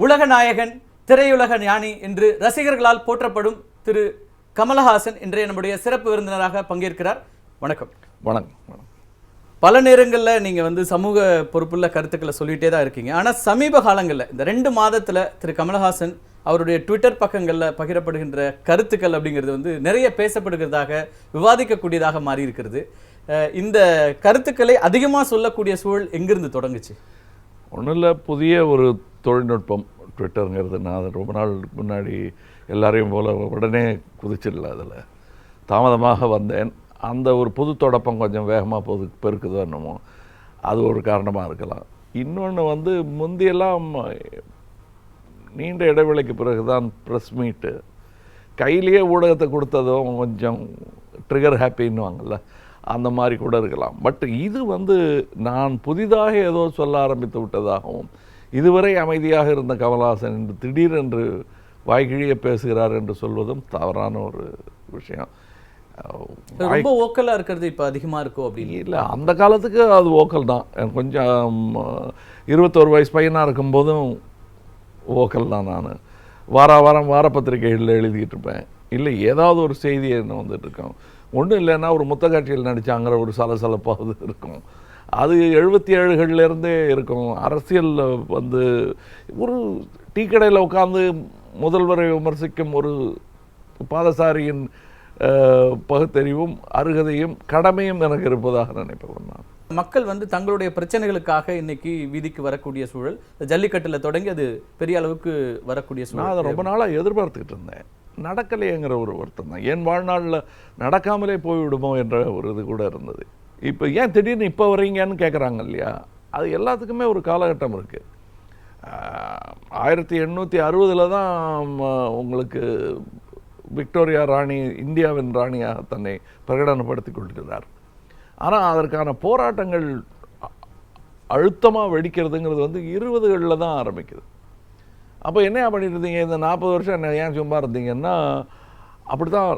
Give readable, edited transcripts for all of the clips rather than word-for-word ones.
உலக நாயகன், திரையுலக ஞானி என்று ரசிகர்களால் போற்றப்படும் திரு கமலஹாசன் இன்றைய நம்முடைய சிறப்பு விருந்தினராக பங்கேற்கிறார். வணக்கம். வணக்கம். பல நேரங்களில் நீங்கள் சமூக பொறுப்புள்ள கருத்துக்களை சொல்லிகிட்டே தான் இருக்கீங்க. ஆனால் சமீப காலங்களில் இந்த 2 மாதத்தில் திரு கமலஹாசன் அவருடைய ட்விட்டர் பக்கங்களில் பகிரப்படுகின்ற கருத்துக்கள் அப்படிங்கிறது நிறைய பேசப்படுகிறதாக, விவாதிக்கக்கூடியதாக மாறி இருக்கிறது. இந்த கருத்துக்களை அதிகமாக சொல்லக்கூடிய சூழல் எங்கிருந்து தொடங்குச்சு? ஒன்றும் இல்லை, புதிய ஒரு தொழில்நுட்பம் ட்விட்டருங்கிறது. நான் ரொம்ப நாள் முன்னாடி எல்லாரையும் போல் உடனே குதிச்சிடல, அதில் தாமதமாக வந்தேன். அந்த ஒரு புது தொடப்பம் கொஞ்சம் வேகமாக பெருக்குதோ என்னமோ, அது ஒரு காரணமாக இருக்கலாம். இன்னொன்று முந்தியெல்லாம் நீண்ட இடைவெளிக்கு பிறகு தான் ப்ரெஸ் மீட்டு கையிலேயே ஊடகத்தை கொடுத்ததும் கொஞ்சம் ட்ரிகர் ஹாப்பின்னுவாங்கள்ல, அந்த மாதிரி கூட இருக்கலாம். பட் இது நான் புதிதாக ஏதோ சொல்ல ஆரம்பித்து விட்டதாகவும், இதுவரை அமைதியாக இருந்த கமலஹாசன் என்று திடீரென்று வாய்கிழிய பேசுகிறார் என்று சொல்வதும் தவறான ஒரு விஷயம். ரொம்ப ஓக்கலாக இருக்கிறது இப்போ அதிகமாக இருக்கும் அப்படின்னு இல்லை, அந்த காலத்துக்கு அது ஓக்கல் தான். கொஞ்சம் 21 வயசு பையனாக இருக்கும்போதும் ஓக்கல் தான். நான் வாரம் வாரப்பத்திரிகைகளில் எழுதிட்டு இருப்பேன். இல்லை, ஏதாவது ஒரு செய்தியை என்ன வந்துட்டுருக்கோம். ஒன்றும் இல்லைன்னா ஒரு முத்தக்காட்சியில் நடித்தாங்கிற ஒரு சலசலப்பாவது இருக்கும். அது 77களிலேருந்தே இருக்கும். அரசியலில் ஒரு டீ கடையில் உட்காந்து முதல்வரை விமர்சிக்கும் ஒரு பாதசாரியின் பகுத்தறிவும் அருகதையும் கடமையும் எனக்கு இருப்பதாக நினைப்பேன். நான் மக்கள் தங்களுடைய பிரச்சனைகளுக்காக இன்னைக்கு வீதிக்கு வரக்கூடிய சூழல், ஜல்லிக்கட்டில் தொடங்கி அது பெரிய அளவுக்கு வரக்கூடிய சூழல். நான் அதை ரொம்ப நாளாக எதிர்பார்த்துக்கிட்டு இருந்தேன். நடக்கலையேங்கிற ஒரு வருத்தம் தான். என் வாழ்நாளில் நடக்காமலே போய்விடுமோ என்ற ஒரு இது கூட இருந்தது. இப்போ ஏன் திடீர்னு இப்போ வரீங்கன்னு கேட்குறாங்க இல்லையா, அது எல்லாத்துக்குமே ஒரு காலகட்டம் இருக்குது. 1860 தான் உங்களுக்கு விக்டோரியா ராணி இந்தியாவின் ராணியாக தன்னை பிரகடனப்படுத்தி கொள்கிறார். ஆனால் அதற்கான போராட்டங்கள் அழுத்தமாக வெடிக்கிறதுங்கிறது 20களில் தான் ஆரம்பிக்குது. அப்போ என்ன பண்ணிட்டு இருந்தீங்க இந்த 40 வருஷம்? என்ன ஏன் சும்மா இருந்தீங்கன்னா அப்படி தான்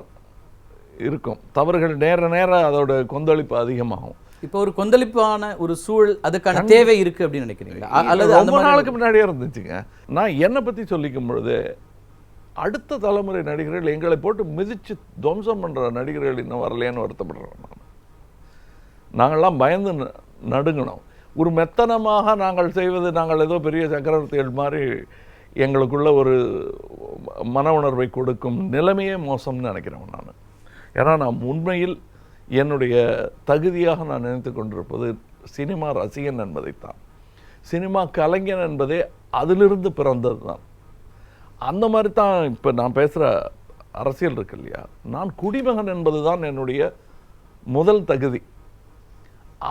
இருக்கும். தவறுகள் நேர அதோட கொந்தளிப்பு அதிகமாகும். இப்போ ஒரு கொந்தளிப்பான ஒரு சூழல், அதுக்கான தேவை இருக்குது அப்படின்னு நினைக்கிறீங்களா? அல்லது ரொம்ப நாளுக்கு முன்னாடியே இருந்துச்சுங்க. நான் என்னை பற்றி சொல்லிக்கும் பொழுது அடுத்த தலைமுறை நடிகர்கள் எங்களை போட்டு மிதித்து துவம்சம் பண்ணுற நடிகர்கள் இன்னும் வரலையான்னு வருத்தப்படுறோம். நாங்கள்லாம் பயந்து நடுங்கணும். ஒரு மெத்தனமாக நாங்கள் செய்வது, நாங்கள் ஏதோ பெரிய சக்கரவர்த்திகள் மாதிரி எங்களுக்குள்ள ஒரு மன உணர்வை கொடுக்கும் நிலைமையே மோசம்னு நினைக்கிறேன் நான். ஏன்னா நான் உண்மையில் என்னுடைய தகுதியாக நான் நினைத்து கொண்டிருப்பது சினிமா ரசிகன் என்பதைத்தான். சினிமா கலைஞன் என்பதே அதிலிருந்து பிறந்தது தான். அந்த மாதிரி தான் இப்போ நான் பேசுகிற அரசியல் இருக்கு இல்லையா, நான் குடிமகன் என்பது தான் என்னுடைய முதல் தகுதி.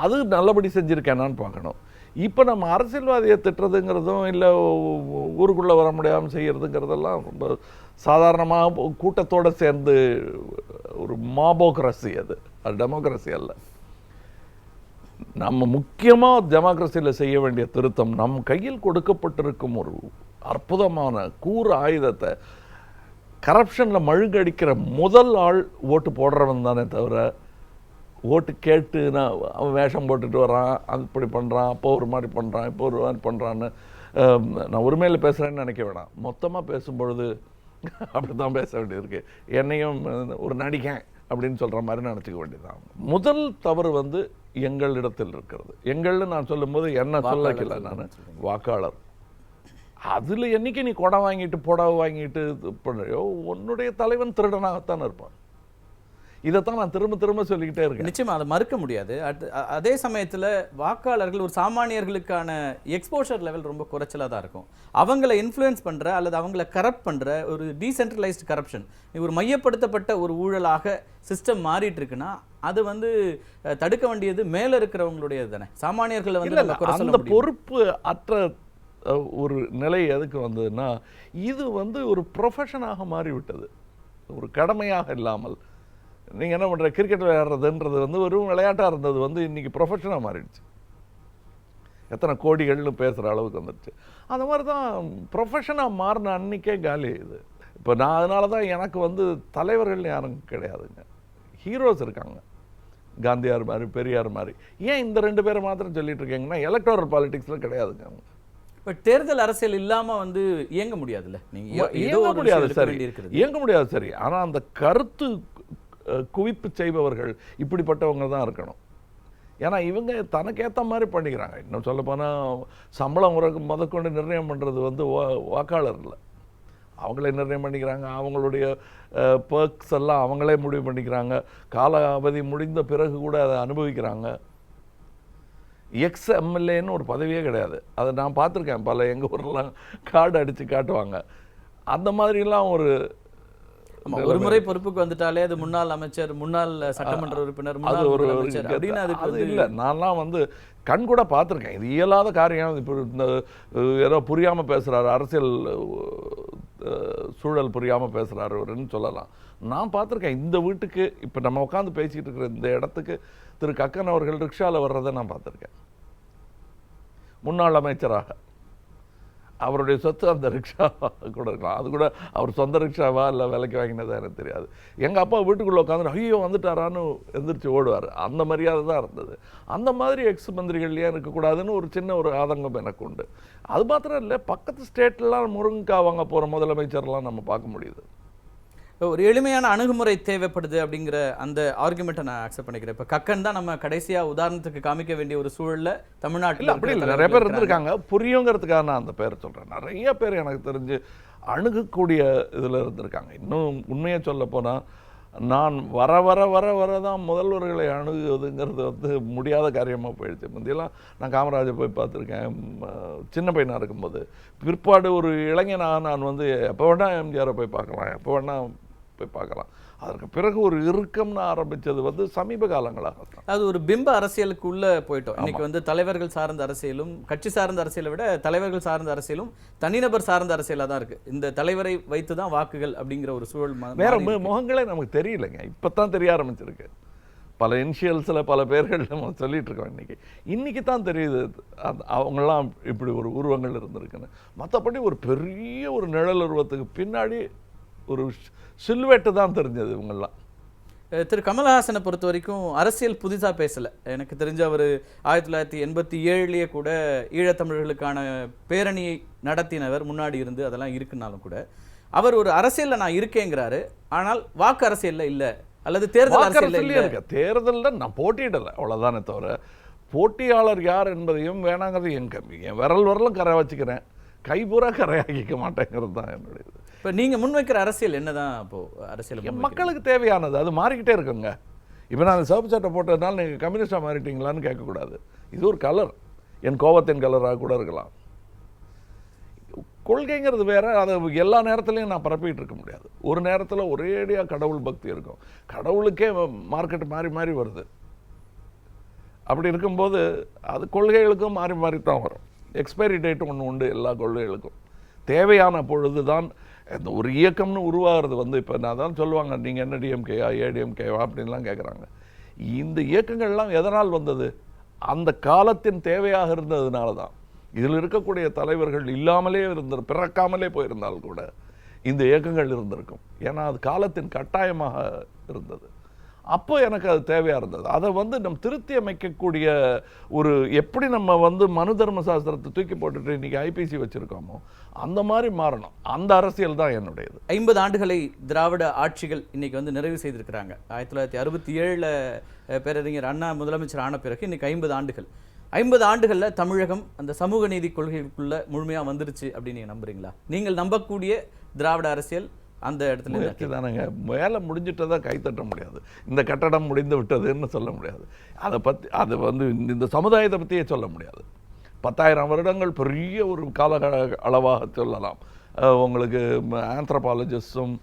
அது நல்லபடி செஞ்சுருக்கேனான்னு பார்க்கணும். இப்போ நம்ம அரசியல்வாதியை திட்டுறதுங்கிறதும் இல்லை ஊருக்குள்ளே வர முடியாமல் செய்கிறதுங்கிறதெல்லாம் ரொம்ப சாதாரணமாக கூட்டத்தோடு சேர்ந்து ஒரு மாபோக்ரஸி. அது டெமோக்ரஸி அல்ல. நம்ம முக்கியமாக டெமோக்ரஸியில் செய்ய வேண்டிய திருத்தம், நம் கையில் கொடுக்கப்பட்டிருக்கும் ஒரு அற்புதமான கூறு ஆயுதத்தை கரப்ஷனில் மழுங்கடிக்கிற முதல் ஆள் ஓட்டு போடுறவன் தானே தவிர, ஓட்டு கேட்டு அவன் வேஷம் போட்டுட்டு வரான், அது இப்படி பண்ணுறான், அப்போ ஒரு மாதிரி பண்ணுறான், இப்போ ஒரு மாதிரி பண்ணுறான்னு நான் உரிமையில் பேசுகிறேன்னு நினைக்க வேணாம். மொத்தமாக பேசும்பொழுது அப்படி தான் பேச வேண்டியது. என்னையும் ஒரு நடிகன் அப்படின்னு சொல்கிற மாதிரி நினச்சிக்க வேண்டியதுதான். முதல் தவறு எங்களிடத்தில் இருக்கிறது. எங்கள்னு நான் சொல்லும்போது என்ன சொல்லக்கல, நான் வாக்காளர். அதில் என்னைக்கு நீ கொடை வாங்கிட்டு புடவை வாங்கிட்டு பண்ணுறியோ, உன்னுடைய தலைவன் திருடனாகத்தான் இருப்பான். இதைத்தான் நான் திரும்ப சொல்லிக்கிட்டே இருக்கேன். நிச்சயமாக அதை மறுக்க முடியாது. அதே சமயத்தில் வாக்காளர்கள் ஒரு சாமானியர்களுக்கான எக்ஸ்போஷர் லெவல் ரொம்ப குறைச்சலாக தான் இருக்கும். அவங்கள இன்ஃப்ளூயன்ஸ் பண்ணுற அல்லது அவங்கள கரப்ட் பண்ணுற ஒரு டீசென்ட்ரலைஸ்டு கரப்ஷன், ஒரு மையப்படுத்தப்பட்ட ஒரு ஊழலாக சிஸ்டம் மாறிட்டு இருக்குன்னா அது தடுக்க வேண்டியது மேலே இருக்கிறவங்களுடையது தானே. சாமானியர்களை அந்த பொறுப்பு அற்ற ஒரு நிலை எதுக்கு வந்ததுன்னா, இது ஒரு ப்ரொஃபஷனாக மாறிவிட்டது, ஒரு கடமையாக இல்லாமல். நீங்கள் என்ன பண்ணுற, கிரிக்கெட் விளையாடுறதுன்றது வெறும் விளையாட்டாக இருந்தது இன்றைக்கி ப்ரொஃபஷனாக மாறிடுச்சு. எத்தனை கோடிகள்னு பேசுகிற அளவுக்கு வந்துடுச்சு. அந்த மாதிரி தான் ப்ரொஃபஷனாக மாறின அன்றைக்கே காலி இது. இப்போ நான் அதனால தான் எனக்கு தலைவர்கள் யாரும் கிடையாதுங்க, ஹீரோஸ் இருக்காங்க. காந்தியார் மாதிரி, பெரியார் மாதிரி. ஏன் இந்த 2 பேரை மாத்திரம் சொல்லிட்டு இருக்கீங்கன்னா, எலக்டோரல் பாலிடிக்ஸில் கிடையாதுங்க அவங்க. பட் தேர்தல் அரசியல் இல்லாம வந்து இயங்க முடியாதுல்ல. நீங்க ஏதோ இயங்க ஒரு முடியாது விஷயம் எடுக்க சரி, வேண்டியிருக்கிறது. இயங்க முடியாது சரி. ஆனா அந்த கருத்து குவிப்பு செய்பவர்கள் இப்படிப்பட்டவங்க தான் இருக்கணும். ஏன்னா இவங்க தனக்கு ஏற்ற மாதிரி பண்ணிக்கிறாங்க. இன்னும் சொல்ல போனால் சம்பளம் முதற்கொண்டு நிர்ணயம் பண்ணுறது வந்து வாக்காளர் இல்லை, அவங்களே நிர்ணயம் பண்ணிக்கிறாங்க. அவங்களுடைய பர்க்ஸ் எல்லாம் அவங்களே முடிவு பண்ணிக்கிறாங்க. கால அவதி முடிந்த பிறகு கூட அதை அனுபவிக்கிறாங்க. எக்ஸ் எம்எல்ஏன்னு ஒரு பதவியே கிடையாது. அதை நான் பார்த்துருக்கேன், பல எங்கள் ஊர்லாம் கார்டு அடித்து காட்டுவாங்க. அந்த மாதிரிலாம் ஒரு ஒரு முறை பொறுப்புக்கு வந்துட்டாலே அது முன்னாள் அமைச்சர், முன்னாள் சட்டமன்ற உறுப்பினர், முன்னாள் முதலமைச்சர் அப்படின்னு அதுக்கு அது இல்லை. நான்லாம் வந்து கண் கூட பார்த்துருக்கேன். இது இயலாத காரியம். இப்போ இந்த ஏதோ புரியாமல் பேசுகிறாரு, அரசியல் சூழல் புரியாமல் பேசுகிறாருன்னு சொல்லலாம். நான் பார்த்துருக்கேன். இந்த வீட்டுக்கு இப்போ நம்ம உட்காந்து பேசிக்கிட்டு இருக்கிற இந்த இடத்துக்கு திரு கக்கன் அவர்கள் ரிக்ஷாவில் வர்றதை நான் பார்த்துருக்கேன். முன்னாள் அமைச்சராக அவருடைய சொத்து அந்த ரிக்ஷா கூட இருக்கலாம். அது கூட அவர் சொந்த ரிக்ஷாவா இல்லை விலைக்கு வாங்கினதா எனக்கு தெரியாது. எங்கள் அப்பா வீட்டுக்குள்ளே உட்காந்து ஐயோ வந்துட்டாரான்னு எந்திரிச்சு ஓடுவார். அந்த மரியாதை தான் இருந்தது. அந்த மாதிரி எக்ஸ் மந்திரிகள் ஏன் இருக்கக்கூடாதுன்னு ஒரு சின்ன ஒரு ஆதங்கம் எனக்கு உண்டு. அது மாத்திரம் இல்லை, பக்கத்து ஸ்டேட்லாம் முருங்கக்காய் வாங்க போகிற முதலமைச்சர்லாம் நம்ம பார்க்க முடியுது. ஒரு எளிமையான அணுகுமுறை தேவைப்படுது அப்படிங்கிற அந்த ஆர்குமெண்ட்டை நான் அக்செப்ட் பண்ணிக்கிறேன். இப்போ கக்கன் தான் நம்ம கடைசியாக உதாரணத்துக்கு காமிக்க வேண்டிய ஒரு சூழல்ல தமிழ்நாட்டில் அப்படி இல்லை, நிறைய பேர் இருந்திருக்காங்க. புரியுங்கிறதுக்காக நான் அந்த பேரை சொல்கிறேன். நிறைய பேர் எனக்கு தெரிஞ்சு அணுகக்கூடிய இதில் இருந்திருக்காங்க. இன்னும் உண்மையை சொல்ல போனால் நான் வர வர வர வர தான் முதல்வர்களை அணுகுவதுங்கிறது வந்து முடியாத காரியமாக போயிடுச்சு. முந்தையெல்லாம் நான் காமராஜை போய் பார்த்துருக்கேன் சின்ன பையனாக இருக்கும்போது. பிற்பாடு ஒரு இளைஞனாக நான் வந்து எப்போ வேணால் எம்ஜிஆரை போய் பார்க்கலாம், எப்போ வேணால் போய் பார்க்கலாம். அதற்கு பிறகு ஒரு இறுக்கம்னு ஆரம்பித்தது வந்து சமீப காலங்களாக தான். அது ஒரு பிம்ப அரசியலுக்கு உள்ள போயிட்டோம். இன்னைக்கு வந்து தலைவர்கள் சார்ந்த அரசியலும் கட்சி சார்ந்த அரசியலை விட தலைவர்கள் சார்ந்த அரசியலும் தனிநபர் சார்ந்த அரசியலாக தான் இருக்குது. இந்த தலைவரை வைத்து தான் வாக்குகள் அப்படிங்கிற ஒரு சூழல் வேற முகங்களே நமக்கு தெரியலைங்க. இப்போ தான் தெரிய ஆரம்பிச்சிருக்கு. பல இனிஷியல்ஸில் பல பேர்கள் நம்ம சொல்லிட்டு இருக்கோம். இன்னைக்கு தான் தெரியுது அவங்களாம் இப்படி ஒரு உருவங்கள் இருந்திருக்குன்னு. மற்றபடி ஒரு பெரிய ஒரு நிழல் உருவத்துக்கு பின்னாடி ஒரு சில்வேட்டு தான் தெரிஞ்சது இவங்கெல்லாம். திரு கமல்ஹாசனை பொறுத்த வரைக்கும் அரசியல் புதுசாக பேசலை. எனக்கு தெரிஞ்ச அவர் 1987 கூட ஈழத்தமிழர்களுக்கான பேரணியை நடத்தினவர், முன்னாடி இருந்து அதெல்லாம் இருக்குனாலும் கூட அவர் ஒரு அரசியலில் நான் இருக்கேங்கிறாரு. ஆனால் வாக்கு அரசியலில் இல்லை, அல்லது தேர்தல் அரசியலில் இருக்க. தேர்தலில் நான் போட்டியிடலை, அவ்வளோதானே தவிர போட்டியாளர் யார் என்பதையும் வேணாங்கிறது என் விரலும் கரை வச்சுக்கிறேன், கைபூரா கரையாக்கிக்க மாட்டேங்கிறது தான் என்னுடைய இது. இப்போ நீங்கள் முன்வைக்கிற அரசியல் என்னதான்? இப்போது அரசியல் மக்களுக்கு தேவையானது, அது மாறிக்கிட்டே இருக்குங்க. இப்போ நான் அந்த சிவப்பு சட்டை போட்டதுனால நீங்கள் கம்யூனிஸ்டாக மாறிட்டீங்களான்னு கேட்கக்கூடாது. இது ஒரு கலர், என் கோபத்தின் கலராக கூட இருக்கலாம். கொள்கைங்கிறது வேற. அதை எல்லா நேரத்துலையும் நான் பரப்பிட்டு இருக்க முடியாது. ஒரு நேரத்தில் ஒரேடியாக கடவுள் பக்தி இருக்கும், கடவுளுக்கே மார்க்கெட் மாறி மாறி வருது. அப்படி இருக்கும்போது அது கொள்கைகளுக்கும் மாறி மாறி தான் வரும். எக்ஸ்பைரி டேட் ஒன்று உண்டு எல்லா கொள்கைகளுக்கும். தேவையான பொழுது தான் இந்த ஒரு இயக்கம்னு உருவாகிறது. வந்து இப்போ நான் தான் சொல்லுவாங்க, நீங்கள் என்ன டிஎம்கேயா ஏடிஎம்கேவா அப்படின்லாம் கேட்குறாங்க. இந்த இயக்கங்கள்லாம் எதனால் வந்தது? அந்த காலத்தின் தேவையாக இருந்ததுனால தான். இதில் இருக்கக்கூடிய தலைவர்கள் இல்லாமலே பிறக்காமலே போயிருந்தால் கூட இந்த இயக்கங்கள் இருந்திருக்கும். ஏன்னா அது காலத்தின் கட்டாயமாக இருந்தது. அப்போ எனக்கு அது தேவையாக இருந்தது. அதை வந்து நம்ம திருத்தி அமைக்கக்கூடிய ஒரு, எப்படி நம்ம வந்து மனு தர்ம சாஸ்திரத்தை தூக்கி போட்டுட்டு இன்றைக்கி ஐபிசி வச்சுருக்கோமோ அந்த மாதிரி மாறணும். அந்த அரசியல் தான் என்னுடையது. 50 ஆண்டுகளை திராவிட ஆட்சிகள் இன்னைக்கு வந்து நிறைவு செய்திருக்கிறாங்க. 1967 பேரறிஞர் அண்ணா முதலமைச்சர் ஆன பிறகு இன்னைக்கு 50 ஆண்டுகள். 50 ஆண்டுகளில் தமிழகம் அந்த சமூக நீதி கொள்கைக்குள்ள முழுமையாக வந்துருச்சு அப்படின்னு நீங்கள் நம்புறீங்களா? நீங்கள் நம்பக்கூடிய திராவிட அரசியல் அந்த இடத்துல தானேங்க. வேலை முடிஞ்சிட்டதா கைத்தட்ட முடியாது, இந்த கட்டடம் முடிந்து விட்டதுன்னு சொல்ல முடியாது. அதை பற்றி அது வந்து இந்த சமுதாயத்தை பற்றியே சொல்ல முடியாது. 10,000 வருடங்கள் பெரிய ஒரு கால அளவாக சொல்லலாம். உங்களுக்கு ஆந்த்ரோபாலஜிஸ்டும்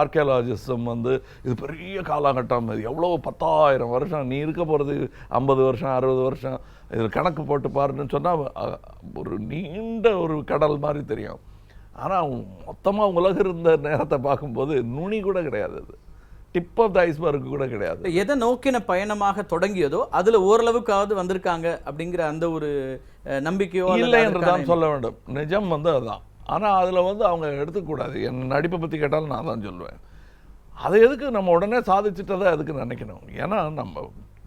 ஆர்கியாலஜிஸ்டும் வந்து இது பெரிய காலகட்டம், இது எவ்வளோ 10,000 வருஷம், நீ இருக்க போகிறது 50 வருஷம் 60 வருஷம், இதில் கணக்கு போட்டு பாருன்னு சொன்னால் ஒரு நீண்ட ஒரு கடல் மாதிரி தெரியும். ஆனால் மொத்தமாக உலக இருந்த நேரத்தை பார்க்கும்போது நுனி கூட கிடையாது, அது டிப் ஆஃப் த ஐஸ்பர்க் கூட கிடையாது. எதை நோக்கின பயணமாக தொடங்கியதோ அதில் ஓரளவுக்காவது வந்திருக்காங்க அப்படிங்கிற அந்த ஒரு நம்பிக்கையோ இல்லை என்று தான் சொல்ல வேண்டும். நிஜம் வந்து அதுதான். ஆனால் அதில் வந்து அவங்க எடுத்துக்கூடாது. என் நடிப்பை பற்றி கேட்டாலும் நான் தான் சொல்லுவேன். அதை எதுக்கு நம்ம உடனே சாதிச்சுட்டதை அதுக்கு நினைக்கணும். ஏன்னா நம்ம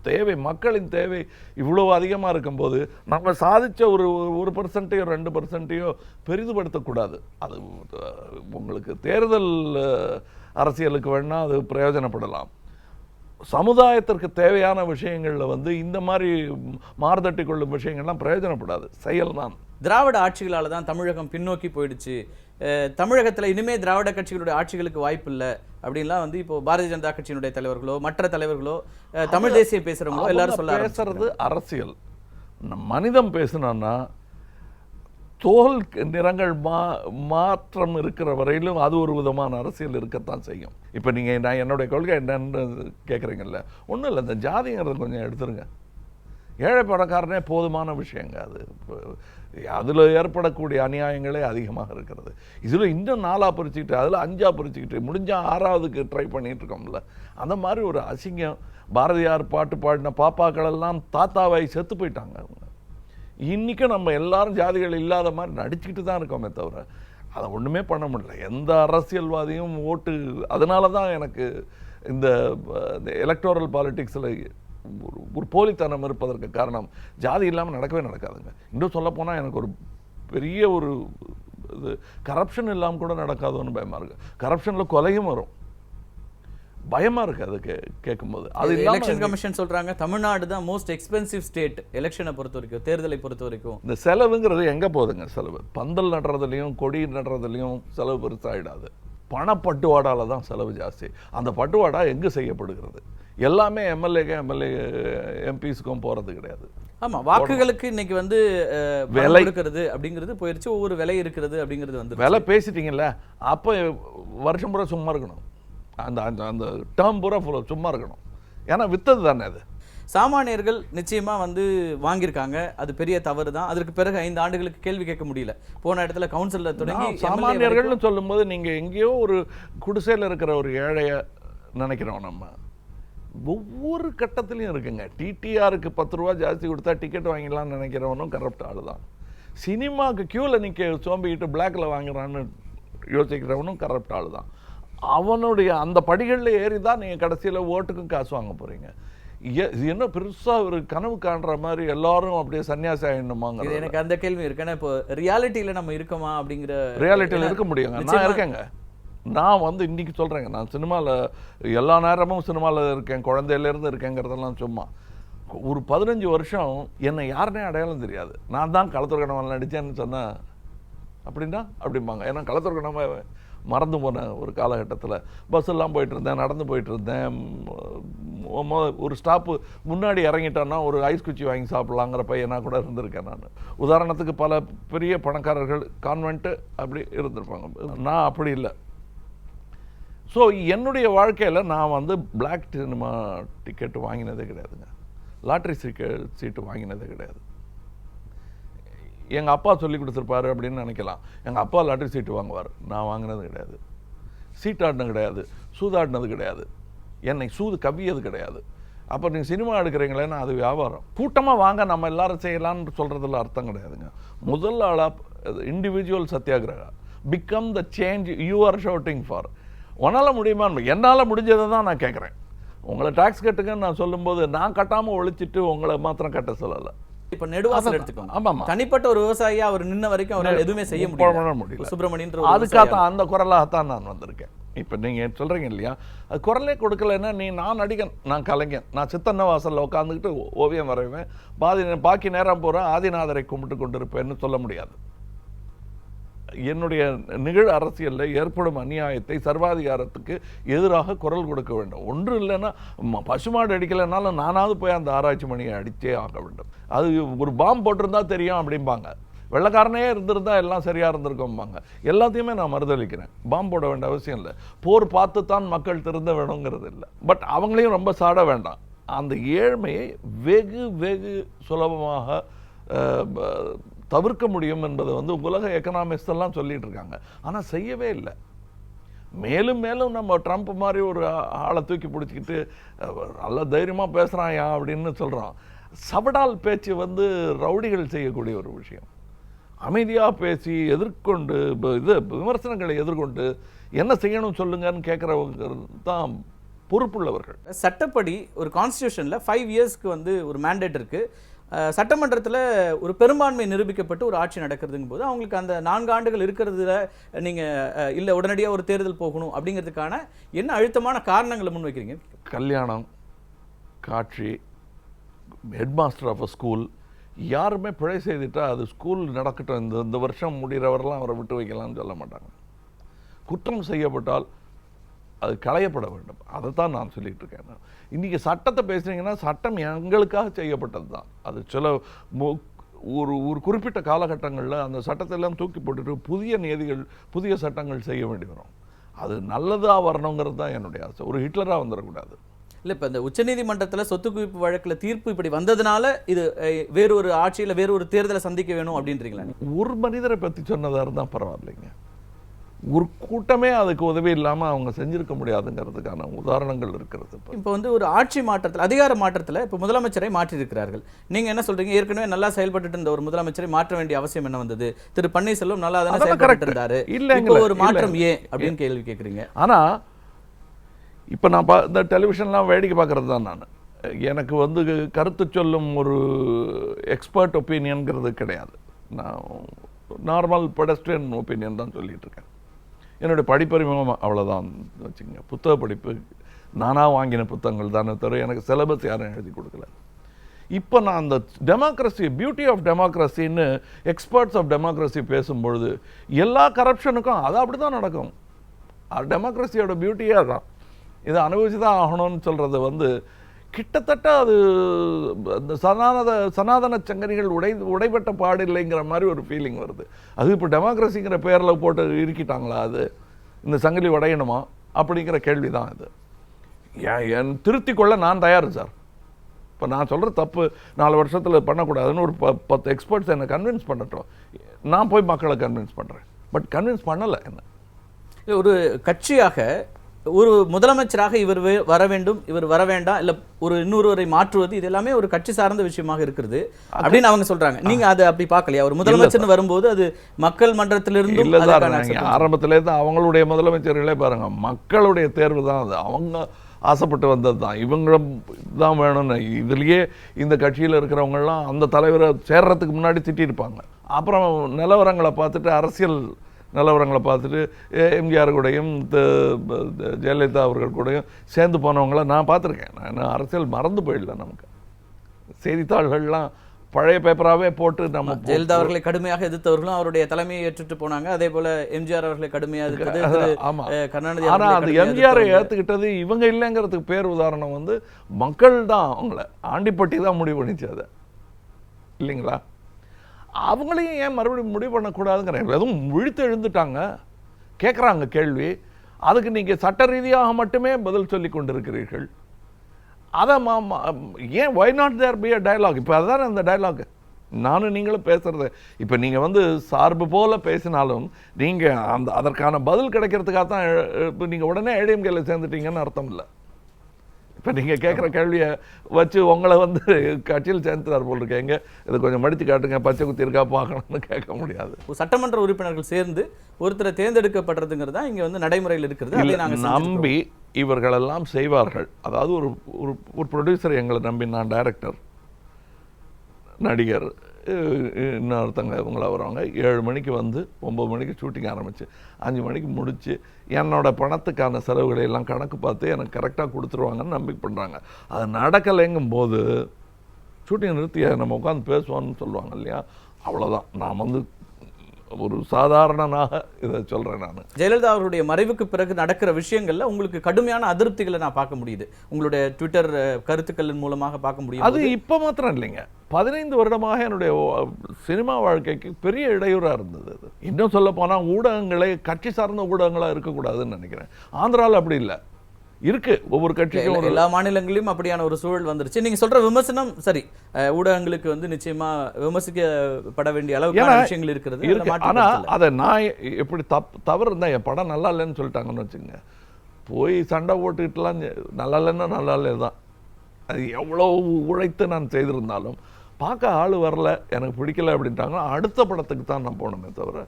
தேவை, மக்களின் தேவை இவ்வளவு அதிகமாக இருக்கும்போது நம்ம சாதிச்ச ஒரு 1%, 2% பெரிதுபடுத்தக்கூடாது. அது உங்களுக்கு தேர்தல் அரசியலுக்கு வேணால் அது பிரயோஜனப்படலாம். சமுதாயத்திற்கு தேவையான விஷயங்களில் வந்து இந்த மாதிரி மாறுதட்டி கொள்ளும் விஷயங்கள்லாம் பிரயோஜனப்படாது, செயல்தான். திராவிட ஆட்சிகளால் தான் தமிழகம் பின்னோக்கி போயிடுச்சு, தமிழகத்தில் இனிமே திராவிட கட்சிகளுடைய ஆட்சிகளுக்கு வாய்ப்பு இல்லை அப்படின்லாம் வந்து இப்போ பாரதிய ஜனதா கட்சியினுடைய தலைவர்களோ மற்ற தலைவர்களோ தமிழ் தேசிய பேசுகிறவங்களோ எல்லாரும் சொல்ல பேசுறது அரசியல். மனிதம் பேசுனா தோல் நிறங்கள் மாற்றம் இருக்கிற வரையிலும் அது ஒரு விதமான அரசியல் இருக்கத்தான் செய்யும். இப்போ நீங்கள் நான் என்னுடைய கொள்கை என்னன்னு கேட்குறீங்கல்ல, ஒன்றும் இல்லை, இந்த ஜாதிங்கிறத கொஞ்சம் எடுத்துருங்க. ஏழை பணக்காரனே போதுமான விஷயங்க. அது அதில் ஏற்படக்கூடிய அநியாயங்களே அதிகமாக இருக்கிறது. இதில் இன்னும் 4ஆக பிரிச்சுக்கிட்டு அதில் 5ஆக பிரிச்சுக்கிட்டு முடிஞ்சால் 6ஆவதுக்கு ட்ரை பண்ணிகிட்டு இருக்கோம்ல, அந்த மாதிரி ஒரு அசிங்கம். பாரதியார் பாட்டு பாடின பாப்பாக்களெல்லாம் தாத்தாவாய் செத்து போயிட்டாங்க. அவங்க இன்றைக்கும் நம்ம எல்லாரும் ஜாதிகள் இல்லாத மாதிரி நடிச்சுக்கிட்டு தான் இருக்கோமே தவிர அதை ஒன்றுமே பண்ண முடியல. எந்த அரசியல்வாதியும் ஓட்டு, அதனால தான் எனக்கு இந்த எலக்டோரல் பாலிட்டிக்ஸில் ஒரு போலித்தனம் இருப்பதற்கு காரணம் ஜாதி இல்லாமல் நடக்கவே நடக்காதுங்க. இன்னும் சொல்லப்போனால் எனக்கு ஒரு பெரிய ஒரு இது கரப்ஷன் இல்லாமல் கூட நடக்காதுன்னு பயமாக இருக்குது. கரப்ஷனில் கொலையும் வரும், பயமாக இருக்குது அது கேட்கும்போது. அது எலெக்ஷன் கமிஷன் சொல்கிறாங்க தமிழ்நாடு தான் மோஸ்ட் எக்ஸ்பென்சிவ் ஸ்டேட் எலெக்ஷனை பொறுத்த வரைக்கும், தேர்தலை பொறுத்த வரைக்கும். இந்த செலவுங்கிறது எங்கே போகுதுங்க? செலவு பந்தல் நடுறதுலையும் கொடி நடுறதுலையும் செலவு பெருசாகிடாது. பணப்பட்டுவாடால தான் செலவு ஜாஸ்தி. அந்த பட்டுவாடா எங்கே செய்யப்படுகிறது? எல்லாமே எம்பிஸ்க்கும் போகிறது கிடையாது. ஆமாம், வாக்குகளுக்கு இன்னைக்கு வந்து விலை இருக்கிறது அப்படிங்கிறது போயிடுச்சு, ஒவ்வொரு விலை இருக்கிறது அப்படிங்கிறது வந்து விலை பேசிட்டீங்கல்ல, அப்போ வருஷம் பூரா சும்மா இருக்கணும், அந்த அந்த டேர்ம் பூரா சும்மா இருக்கணும். ஏன்னா வித்தது தானே அது. சாமானியர்கள் நிச்சயமா வந்து வாங்கியிருக்காங்க, அது பெரிய தவறு தான். அதற்கு பிறகு 5 ஆண்டுகளுக்கு கேள்வி கேட்க முடியல. போன இடத்துல கவுன்சில்ல தொடங்கி சாமானியர்கள்னு சொல்லும்போது நீங்க எங்கேயோ ஒரு குடிசையில் இருக்கிற ஒரு ஏழைய நினைக்கிறோம். நம்ம ஒவ்வொரு கட்டத்திலையும் இருக்குங்க. டிடிஆருக்கு 10 ரூபா ஜாஸ்தி கொடுத்தா டிக்கெட் வாங்கிடலாம்னு நினைக்கிறவனும் கரப்ட் ஆளு தான். சினிமாவுக்கு கியூவில் நிற்க சோம்பிக்கிட்டு பிளாக்ல வாங்குறான்னு யோசிக்கிறவனும் கரப்ட் ஆளு தான். அவனுடைய அந்த படிகளில் ஏறி தான் நீங்கள் கடைசியில் ஓட்டுக்கும் காசு வாங்க போகிறீங்க. என்ன பெருசாக ஒரு கனவு காண்ற மாதிரி எல்லாரும் அப்படியே சன்னியாசி ஆகிடணுமாங்க. எனக்கு அந்த கேள்வி இருக்கு. ஏன்னா இப்போ ரியாலிட்டியில் நம்ம இருக்கோமா அப்படிங்கிற ரியாலிட்டியில் இருக்க முடியுங்க. நான் இருக்கேங்க. நான் வந்து இன்றைக்கி சொல்கிறேங்க, நான் சினிமாவில் எல்லா நேரமும் சினிமாவில் இருக்கேன், குழந்தையிலேருந்து இருக்கேங்கிறதெல்லாம் சும்மா. ஒரு 15 வருஷம் என்னை யாருனே அடையாளம் தெரியாது. நான் தான் களத்தூர் கணவன் நடித்தேன்னு சொன்னேன் அப்படின்னா அப்படிம்பாங்க. ஏன்னா களத்தூர் கணவன் மறந்து போன ஒரு காலகட்டத்தில் பஸ் எல்லாம் போயிட்டு இருந்தேன், நடந்து போயிட்டு இருந்தேன். ஒரு ஸ்டாப்பு முன்னாடி இறங்கிட்டோன்னா ஒரு ஐஸ் குச்சி வாங்கி சாப்பிட்லாங்கிற பையனாக கூட இருந்திருக்கேன் நான். உதாரணத்துக்கு பல பெரிய பணக்காரர்கள் கான்வென்ட்டு அப்படி இருந்திருப்பாங்க. நான் அப்படி இல்லை. ஸோ என்னுடைய வாழ்க்கையில் நான் வந்து பிளாக் சினிமா டிக்கெட்டு வாங்கினதே கிடையாதுங்க. லாட்ரி சீட்டு வாங்கினதே கிடையாது. எங்கள் அப்பா சொல்லி கொடுத்துருப்பாரு அப்படின்னு நினைக்கலாம். எங்கள் அப்பா லாட்ரி சீட்டு வாங்குவார், நான் வாங்கினது கிடையாது. சீட்டாடினது கிடையாது, சூதாடினது கிடையாது, என்னை சூது கவ்வியது கிடையாது. அப்போ நீங்கள் சினிமா எடுக்கிறீங்களேன்னா அது வியாபாரம். கூட்டமாக வாங்க நம்ம எல்லாரும் செய்யலான்னு சொல்கிறதுல அர்த்தம் கிடையாதுங்க. முதல் ஆளாக individual satyagraha, become the change you are shouting for. உன்னால் முடியுமா? என்னால் முடிஞ்சதை தான் நான் கேட்குறேன். உங்களை டாக்ஸ் கட்டுங்கன்னு நான் சொல்லும்போது நான் கட்டாமல் ஒழிச்சிட்டு உங்களை மாத்திரம் கட்ட சொல்லலை. இப்ப நெடுவாசல் எடுத்துக்கோங்க. ஆமாம், தனிப்பட்ட ஒரு விவசாயியா அவர் நின்ன வரைக்கும் அவரால் எதுவுமே செய்ய முடியல. சுப்பிரமணியன்ற அதுக்காகத்தான் அந்த குரலாகத்தான் நான் வந்திருக்கேன். இப்போ நீங்கள் சொல்கிறீங்க இல்லையா, அது குரலே கொடுக்கலன்னா நான் நடிகன், நான் கலைஞன், நான் சித்தன்ன வாசலில் உட்காந்துக்கிட்டு ஓவியம் வரைவேன், பாக்கி நேரம் போகிறேன் ஆதிநாதரை கும்பிட்டு கொண்டு இருப்பேன்னு சொல்ல முடியாது. என்னுடைய நிகழ் அரசியலில் ஏற்படும் அநியாயத்தை சர்வாதிகாரத்துக்கு எதிராக குரல் கொடுக்க வேண்டும். ஒன்று இல்லைன்னா பசுமாடு அடிக்கலைன்னாலும் நானாவது போய் அந்த ஆராய்ச்சி மணியை அடித்தே ஆக வேண்டும். அது ஒரு பாம்பு போட்டிருந்தா தெரியும் அப்படிம்பாங்க. வெள்ளைக்காரனே இருந்திருந்தா எல்லாம் சரியாக இருந்திருக்கோம்பாங்க. எல்லாத்தையுமே நான் மறுதளிக்கிறேன். பாம்பு போட வேண்டிய அவசியம் இல்லை. போர் பார்த்து தான் மக்கள் திருந்த வேணுங்கிறது இல்லை. பட் அவங்களையும் ரொம்ப சாட வேண்டாம். அந்த ஏழ்மையை வெகு வெகு சுலபமாக தவிர்க்க முடியும் என்பது வந்து உலக எக்கனாமிக்ஸ் எல்லாம் சொல்லிட்டு இருக்காங்க. ஆனால் செய்யவே இல்லை. மேலும் மேலும் நம்ம ட்ரம்ப் மாதிரி ஒரு ஆளை தூக்கி பிடிச்சிக்கிட்டு நல்ல தைரியமாக பேசுகிறான் அப்படின்னு சொல்கிறோம். சவடால் பேச்சு வந்து ரவுடிகள் செய்யக்கூடிய ஒரு விஷயம். அமைதியாக பேசி எதிர்கொண்டு விமர்சனங்களை எதிர்கொண்டு என்ன செய்யணும் சொல்லுங்கன்னு கேட்குறவங்க தான் பொறுப்புள்ளவர்கள். சட்டப்படி ஒரு கான்ஸ்டியூஷனில் 5 இயர்ஸ்க்கு வந்து ஒரு மேண்டேட் இருக்கு. சட்டமன்றத்தில் ஒரு பெரும்பான்மை நிரூபிக்கப்பட்டு ஒரு ஆட்சி நடக்கிறதுங்கும் போது அவங்களுக்கு அந்த 4 ஆண்டுகள் இருக்கிறதுல நீங்கள் இல்லை உடனடியாக ஒரு தேர்தல் போகணும் அப்படிங்கிறதுக்கான என்ன அழுத்தமான காரணங்களை முன்வைக்கிறீங்க? கல்யாணம், காட்சி, ஹெட்மாஸ்டர் ஆஃப் அ ஸ்கூல் யாருமே பிழை செய்துட்டா அது ஸ்கூல் நடக்கட்டும், இந்த வருஷம் முடிகிறவரெல்லாம் அவரை விட்டு வைக்கலாம்னு சொல்ல மாட்டாங்க. குற்றம் செய்யப்பட்டால் அது களையப்பட வேண்டும். அதை தான் நான் சொல்லிட்டு இருக்கேன். இன்றைக்கி சட்டத்தை பேசுனீங்கன்னா சட்டம் எங்களுக்காக செய்யப்பட்டது தான். அது சில ஒரு குறிப்பிட்ட காலகட்டங்களில் அந்த சட்டத்தெல்லாம் தூக்கி போட்டுட்டு புதிய நியதிகள், புதிய சட்டங்கள் செய்ய வேண்டி வரும். அது நல்லதாக வரணுங்கிறது தான் என்னுடைய ஆசை. ஒரு ஹிட்லராக வந்துடக்கூடாது. இல்லை, இப்போ இந்த உச்சநீதிமன்றத்தில் சொத்து குவிப்பு வழக்கில் தீர்ப்பு இப்படி வந்ததுனால இது வேறொரு ஆட்சியில் வேறொரு தேர்தலை சந்திக்க வேணும் அப்படின்றீங்களா? ஒரு மனிதரை பற்றி சொன்னதாக இருந்தால் பரவாயில்லைங்க. ஒரு கூட்டமே அதுக்கு உதவி இல்லாமல் அவங்க செஞ்சிருக்க முடியாதுங்கிறதுக்கான உதாரணங்கள் இருக்கிறது. இப்போ வந்து ஒரு ஆட்சி மாற்றத்தில், அதிகார மாற்றத்தில் இப்போ முதலமைச்சரை மாற்றியிருக்கிறார்கள். நீங்கள் என்ன சொல்றீங்க? ஏற்கனவே நல்லா செயல்பட்டு இருந்த ஒரு முதலமைச்சரை மாற்ற வேண்டிய அவசியம் என்ன வந்தது? திரு பன்னீர்செல்வம் நல்லா தானே செயல்பட்டு இருந்தாரு, இப்போ ஒரு மாற்றம் ஏன் அப்படின்னு கேள்வி கேட்குறீங்க. ஆனால் இப்போ நான் இந்த டெலிவிஷன்லாம் வேடிக்கை பார்க்குறது தான். நான் எனக்கு வந்து கருத்து சொல்லும் ஒரு எக்ஸ்பர்ட் ஒப்பீனியன்கிறது கிடையாது. நான் நார்மல் பெடஸ்ட்ரியன் ஒப்பீனியன் தான் சொல்லிட்டு இருக்கேன். என்னுடைய படிப்பறிமுகம் அவ்வளோதான் வச்சுங்க. புத்தக படிப்பு நானாக வாங்கின புத்தகங்கள் தானே தவிர எனக்கு சிலபஸ் யாரும் எழுதி கொடுக்கல. இப்போ நான் அந்த டெமோக்ரஸி, பியூட்டி ஆஃப் டெமோக்ரஸின்னு எக்ஸ்பர்ட்ஸ் ஆஃப் டெமோக்ரஸி பேசும்பொழுது எல்லா கரப்ஷனுக்கும் அது அப்படி தான் நடக்கும். டெமோக்ரஸியோட பியூட்டியே தான். இதை அனுபவிச்சு தான் ஆகணும்னு சொல்கிறது வந்து கிட்டத்தட்ட அது அந்த சனாதன சங்கரிகள் உடைபட்ட பாடு இல்லைங்கிற மாதிரி ஒரு ஃபீலிங் வருது. அது இப்போ டெமோக்ரஸிங்கிற பேரில் போட்டு இருக்கிட்டாங்களா? அது இந்த சங்கிலி உடையணுமா அப்படிங்கிற கேள்வி தான் இது. என் திருத்திக் கொள்ள நான் தயார் சார். இப்போ நான் சொல்கிற தப்பு 4 வருஷத்தில் பண்ணக்கூடாதுன்னு ஒரு 10 எக்ஸ்பர்ட்ஸ் என்னை கன்வின்ஸ் பண்ணட்டும். நான் போய் மக்களை கன்வின்ஸ் பண்ணுறேன். பட் கன்வின்ஸ் பண்ணலை. என்ன ஒரு கட்சியாக ஒரு முதலமைச்சராக இவர் வர வேண்டும், இவர் வர வேண்டாம், இல்ல ஒரு இன்னொருவரை மாற்றுவது, இது எல்லாமே ஒரு கட்சி சார்ந்த விஷயமாக இருக்கிறது அப்படின்னு அவங்க சொல்றாங்க. நீங்க அதை அப்படி பார்க்கலையா? ஒரு முதலமைச்சர் வரும்போது அது மக்கள் மன்றத்திலிருந்து ஆரம்பத்திலே தான் அவங்களுடைய முதலமைச்சர்களே பாருங்க, மக்களுடைய தேர்வு தான் அது. அவங்க ஆசைப்பட்டு வந்தது தான். இவங்களும் தான் வேணும்னு. இதுலேயே இந்த கட்சியில் இருக்கிறவங்கலாம் அந்த தலைவரை சேர்றதுக்கு முன்னாடி திட்டிருப்பாங்க. அப்புறம் நிலவரங்களை பார்த்துட்டு, அரசியல் நிலவரங்களை பார்த்துட்டு எம்ஜிஆர் கூடயும் ஜெயலலிதா அவர்கள் கூடயும் சேர்ந்து போனவங்கள நான் பார்த்துருக்கேன். நான் அரசியல் மறந்து போயிடல. நமக்கு செய்தித்தாள்கள்லாம் பழைய பேப்பராகவே போட்டு நம்ம ஜெயலலிதா அவர்களை கடுமையாக எதிர்த்தவர்களும் அவருடைய தலைமையை ஏற்றுட்டு போனாங்க. அதே போல எம்ஜிஆர் அவர்களை கடுமையாக எதிர்த்தது கருணாநிதி. ஆனால் அந்த எம்ஜிஆரை ஏற்றுக்கிட்டது இவங்க இல்லைங்கிறதுக்கு பேர் உதாரணம் வந்து மக்கள் தான். அவங்கள ஆண்டிப்பட்டி தான் முடிவு பண்ணிச்சு அதை, இல்லைங்களா? அவங்களையும் ஏன் மறுபடியும் முடிவு பண்ணக்கூடாதுங்கிற எதுவும் விழித்து எழுந்துட்டாங்க, கேட்குறாங்க கேள்வி. அதுக்கு நீங்கள் சட்ட ரீதியாக மட்டுமே பதில் சொல்லி கொண்டிருக்கிறீர்கள். அதை ஏன் why not there be a dialogue? இப்போ அதுதானே அந்த டயலாக். நானும் நீங்களும் பேசுறது. இப்போ நீங்கள் வந்து சார்பு போல் பேசினாலும் நீங்கள் அதற்கான பதில் கிடைக்கிறதுக்காக தான். இப்போ நீங்கள் உடனே ஏடிஎம்கேல சேர்ந்துட்டீங்கன்னு அர்த்தம் இல்லை. இப்போ நீங்கள் கேட்குற கேள்வியை வச்சு உங்களை வந்து கட்சியில் சேர்ந்துறார் போல் இருக்கேங்க, இதை கொஞ்சம் மடித்து காட்டுங்க, பச்சை குத்தி இருக்கா பார்க்கணும்னு கேட்க முடியாது. சட்டமன்ற உறுப்பினர்கள் சேர்ந்து ஒருத்தரை தேர்ந்தெடுக்கப்படுறதுங்கிறது தான் இங்கே வந்து நடைமுறையில் இருக்கிறது. அதை நாங்கள் நம்பி இவர்களெல்லாம் செய்வார்கள். அதாவது ஒரு ப்ரொடியூசர் எங்களை நம்பி, நான் டைரக்டர், நடிகர், இன்னொருத்தங்க இவங்கள வருவாங்க. 7 மணிக்கு வந்து 9 மணிக்கு ஷூட்டிங் ஆரம்பித்து 5 மணிக்கு முடித்து என்னோட பணத்துக்கான செலவுகளை எல்லாம் கணக்கு பார்த்து எனக்கு கரெக்டாக கொடுத்துருவாங்கன்னு நம்பிக்கை பண்ணுறாங்க. அது நடக்கலைங்கும் போது ஷூட்டிங் நிறுத்தி நம்ம உட்காந்து பேசுவோன்னு சொல்லுவாங்க இல்லையா? அவ்வளோதான். நான் வந்து ஒரு சாதாரணனாக இதை சொல்கிறேன். நான் ஜெயலலிதா அவருடைய மறைவுக்கு பிறகு நடக்கிற விஷயங்கள்ல உங்களுக்கு கடுமையான அதிருப்திகளை நான் பார்க்க முடியுது. உங்களுடைய ட்விட்டர் கருத்துக்களின் மூலமாக பார்க்க முடியும். அது இப்போ மாத்திரம் இல்லைங்க, 15 வருடமாக என்னுடைய சினிமா வாழ்க்கைக்கு பெரிய இடையூறாக இருந்தது. அது இன்னும் சொல்ல போனால் ஊடகங்களே கட்சி சார்ந்த ஊடகங்களாக இருக்கக்கூடாதுன்னு நினைக்கிறேன். ஆந்திராவில் அப்படி இல்லை, இருக்கு. ஒவ்வொரு கட்சிக்கும் எல்லா மாநிலங்களிலும் அப்படியான ஒரு சூழல் வந்துருச்சு. நீங்க சொல்ற விமர்சனம் சரி, ஊடகங்களுக்கு வந்து நிச்சயமா விமர்சிக்கப்பட வேண்டிய அளவுக்கு விஷயங்கள் இருக்கிறது. ஆனா அதை நான் எப்படி தவறு இருந்தா, என் படம் நல்லா இல்லைன்னு சொல்லிட்டாங்கன்னு வச்சுங்க, போய் சண்டை போட்டுக்கிட்டுலாம் நல்லா இல்லைன்னா நல்லா இல்லை தான். அது எவ்வளோ உழைத்து நான் செய்திருந்தாலும் பார்க்க ஆள் வரல, எனக்கு பிடிக்கல அப்படின்ட்டாங்க, அடுத்த படத்துக்கு தான் நான் போனமே தவிர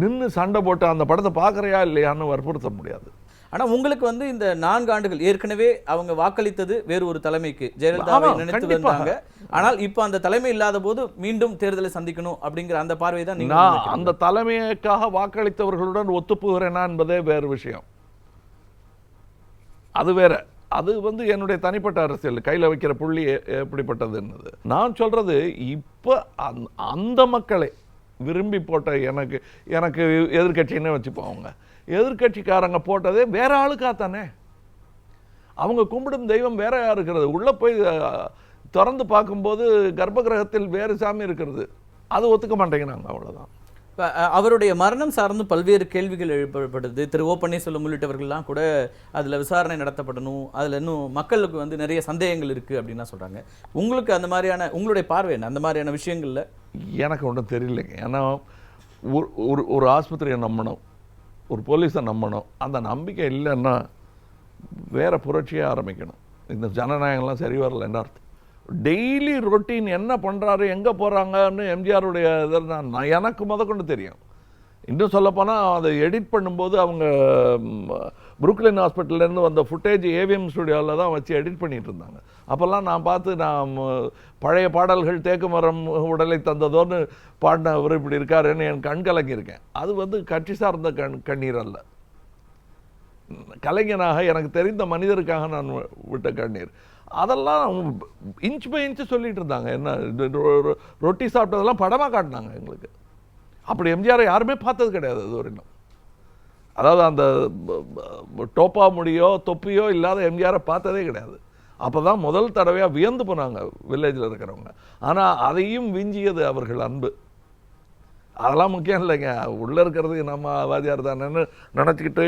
நின்று சண்டை போட்டு அந்த படத்தை பார்க்குறியா இல்லையான்னு வற்புறுத்த முடியாது. ஆனா உங்களுக்கு வந்து இந்த 4 ஆண்டுகள் ஏற்கனவே அவங்க வாக்களித்தது வேறு ஒரு தலைமைக்கு ஜெயலலிதாவை ஆமா, நினைத்து கண்டிப்பாக. வந்தாங்க. ஆனால் இப்ப அந்த தலைமை இல்லாத போது மீண்டும் தேர்தலை சந்திக்கணும் அப்படிங்கிற அந்த பார்வை தான் நீங்க நான் முன்வைக்கிறீங்க. அந்த தலைமைக்காக வாக்களித்தவர்களுடன் ஒத்துப்போகிறேனா என்பதே வேறு விஷயம். அது வேற. அது வந்து என்னுடைய தனிப்பட்ட அரசியல் கையில் வைக்கிற புள்ளி எப்படிப்பட்டதுன்னது. நான் சொல்றது இப்ப அந்த மக்களை விரும்பி போட்ட எனக்கு எனக்கு எதிர்கட்சின்னு வச்சுப்போம். அவங்க எதிர்கட்சிக்காரங்க போட்டதே வேற ஆளுக்கா தானே. அவங்க கும்பிடும் தெய்வம் வேற இருக்கிறது. உள்ள போய் திறந்து பார்க்கும்போது கர்ப்ப கிரகத்தில் வேறு சாமி இருக்கிறது. அது ஒத்துக்க மாட்டேங்கிறாங்க. அவ்வளவுதான். அவருடைய மரணம் சார்ந்து பல்வேறு கேள்விகள் எழுப்பப்படுது. திரு ஓ பன்னீர்செல்வம் உள்ளிட்டவர்கள்லாம் கூட அதுல விசாரணை நடத்தப்படணும், அதுல இன்னும் மக்களுக்கு வந்து நிறைய சந்தேகங்கள் இருக்கு அப்படின்னு சொல்றாங்க. உங்களுக்கு அந்த மாதிரியான உங்களுடைய பார்வை என்ன அந்த மாதிரியான விஷயங்கள்ல? எனக்கு ஒன்றும் தெரியலைங்க. ஏன்னா ஒரு ஆஸ்பத்திரியை நம்பணும், ஒரு போலீஸை நம்பணும். அந்த நம்பிக்கை இல்லைன்னா வேற புரட்சியை ஆரம்பிக்கணும். இந்த ஜனநாயகம்லாம் சரி வரலன்னு அர்த்தம். டெய்லி ரொட்டீன் என்ன பண்ணுறாரு, எங்கே போகிறாங்கன்னு எம்ஜிஆருடைய இதில் நான் எனக்கு முதற்கொண்டு தெரியும். இன்னும் சொல்லப்போனால் அதை எடிட் பண்ணும்போது அவங்க புருக்லின் ஹாஸ்பிட்டல்லேருந்து வந்த ஃபுட்டேஜ் ஏவிஎம் ஸ்டுடியோவில் தான் வச்சு எடிட் பண்ணிகிட்டு இருந்தாங்க. அப்போல்லாம் நான் பார்த்து நான் பழைய பாடல்கள் தேக்கு மரம் உடலை தந்ததோன்னு பாடினவர் இப்படி இருக்காருன்னு என் கண் கலங்கியிருக்கேன். அது வந்து கட்சி சார்ந்த கண்ணீர் அல்ல. கலைஞனாக எனக்கு தெரிந்த மனிதருக்காக நான் விட்ட கண்ணீர். அதெல்லாம் இன்ச் பை இன்ச்சு சொல்லிட்டு இருந்தாங்க. என்ன ரொட்டி சாப்பிட்டதெல்லாம் படமாக காட்டினாங்க எங்களுக்கு. அப்படி எம்ஜிஆரை யாருமே பார்த்தது கிடையாது அது ஒரு இன்னும். அதாவது அந்த டோப்பா முடியோ தொப்பியோ இல்லாத எம்ஜிஆரை பார்த்ததே கிடையாது. அப்போ தான் முதல் தடவையாக வியந்து போனாங்க வில்லேஜில் இருக்கிறவங்க. ஆனால் அதையும் விஞ்சியது அவர்கள் அன்பு. அதெல்லாம் முக்கியம் இல்லைங்க, உள்ளே இருக்கிறதுக்கு நம்ம வாதியார் தானேன்னு நினச்சிக்கிட்டு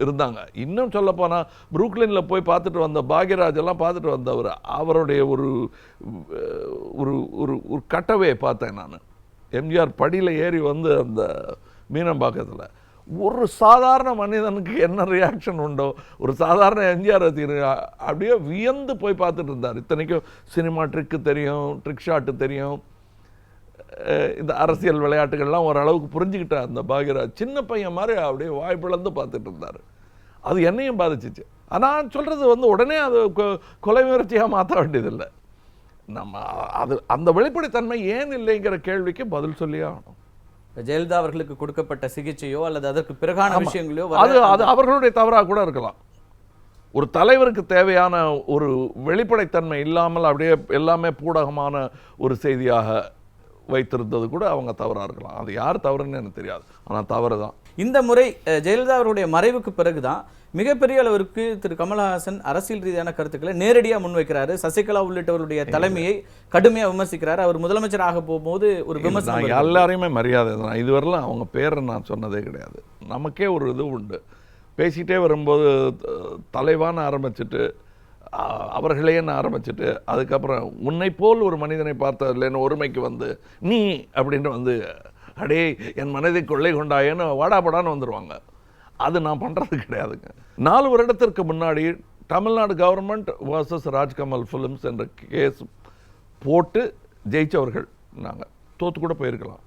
இருந்தாங்க. இன்னும் சொல்ல போனால் புரூக்லினில் போய் பார்த்துட்டு வந்த பாக்யராஜ் எல்லாம் பார்த்துட்டு வந்தவர். அவருடைய ஒரு ஒரு ஒரு கட்டவே பார்த்தேன் நான். எம்ஜிஆர் படியில் ஏறி வந்து அந்த மீனம்பாக்கத்தில் ஒரு சாதாரண மனிதனுக்கு என்ன ரியாக்ஷன் உண்டோ, ஒரு சாதாரண எம்ஜிஆர் அப்படியே வியந்து போய் பார்த்துட்டு இருந்தார். இத்தனைக்கும் சினிமா ட்ரிக்கு தெரியும், ட்ரிக் ஷாட்டு தெரியும், இந்த அரசியல் விளையாட்டுகள்லாம் ஓரளவுக்கு புரிஞ்சுக்கிட்ட அந்த பாக்யராஜ் சின்ன பையன் மாதிரி அப்படியே வாய் பிளந்து பார்த்துட்டு இருந்தார். அது என்னையும் பாதிச்சிச்சு. ஆனால் சொல்கிறது வந்து உடனே அது கொலை முயற்சியாக மாற்ற வேண்டியதில்லை. நம்ம அது அந்த வெளிப்படைத்தன்மை ஏன் இல்லைங்கிற கேள்விக்கு பதில் சொல்லியே ஆகணும். ஜெயலலிதா அவர்களுக்கு கொடுக்கப்பட்ட சிகிச்சையோ அல்லது அதற்கு பிறகான விஷயங்களோ அது அது அவர்களுடைய தவறாக கூட இருக்கலாம். ஒரு தலைவருக்கு தேவையான ஒரு வெளிப்படைத்தன்மை இல்லாமல் அப்படியே எல்லாமே பூடகமான ஒரு செய்தியாக வைத்திருந்தது கூட அவங்க தவறாக இருக்கலாம். அது யார் தவறுன்னு எனக்கு தெரியாது, ஆனால் தவறு தான். இந்த முறை ஜெயலலிதா அவருடைய மறைவுக்கு பிறகுதான் மிகப்பெரிய அளவிற்கு திரு கமலஹாசன் அரசியல் ரீதியான கருத்துக்களை நேரடியாக முன்வைக்கிறாரு. சசிகலா உள்ளிட்டவருடைய தலைமையை கடுமையாக விமர்சிக்கிறார். அவர் முதலமைச்சர் ஆக போகும்போது ஒரு விமர்சனம். எல்லாரையுமே மரியாதை தான். இதுவரையிலும் அவங்க பேரை நான் சொன்னதே கிடையாது. நமக்கே ஒரு இது உண்டு. பேசிக்கிட்டே வரும்போது தலைவான ஆரம்பிச்சுட்டு அவர்களேன்னு ஆரம்பிச்சுட்டு அதுக்கப்புறம் உன்னை போல் ஒரு மனிதனை பார்த்ததில்லைன்னு ஒருமைக்கு வந்து நீ அப்படின்னு வந்து அடே என் மனதை கொள்ளை கொண்டாயேன்னு வாடாபடான்னு வந்துடுவாங்க. அது நான் பண்ணுறது கிடையாதுங்க. 4 வருடத்திற்கு முன்னாடி Tamil Nadu government versus Rajkamal films என்ற கேஸ் போட்டு ஜெயிச்சவர்கள் நாங்கள். தோற்று கூட போயிருக்கலாம்.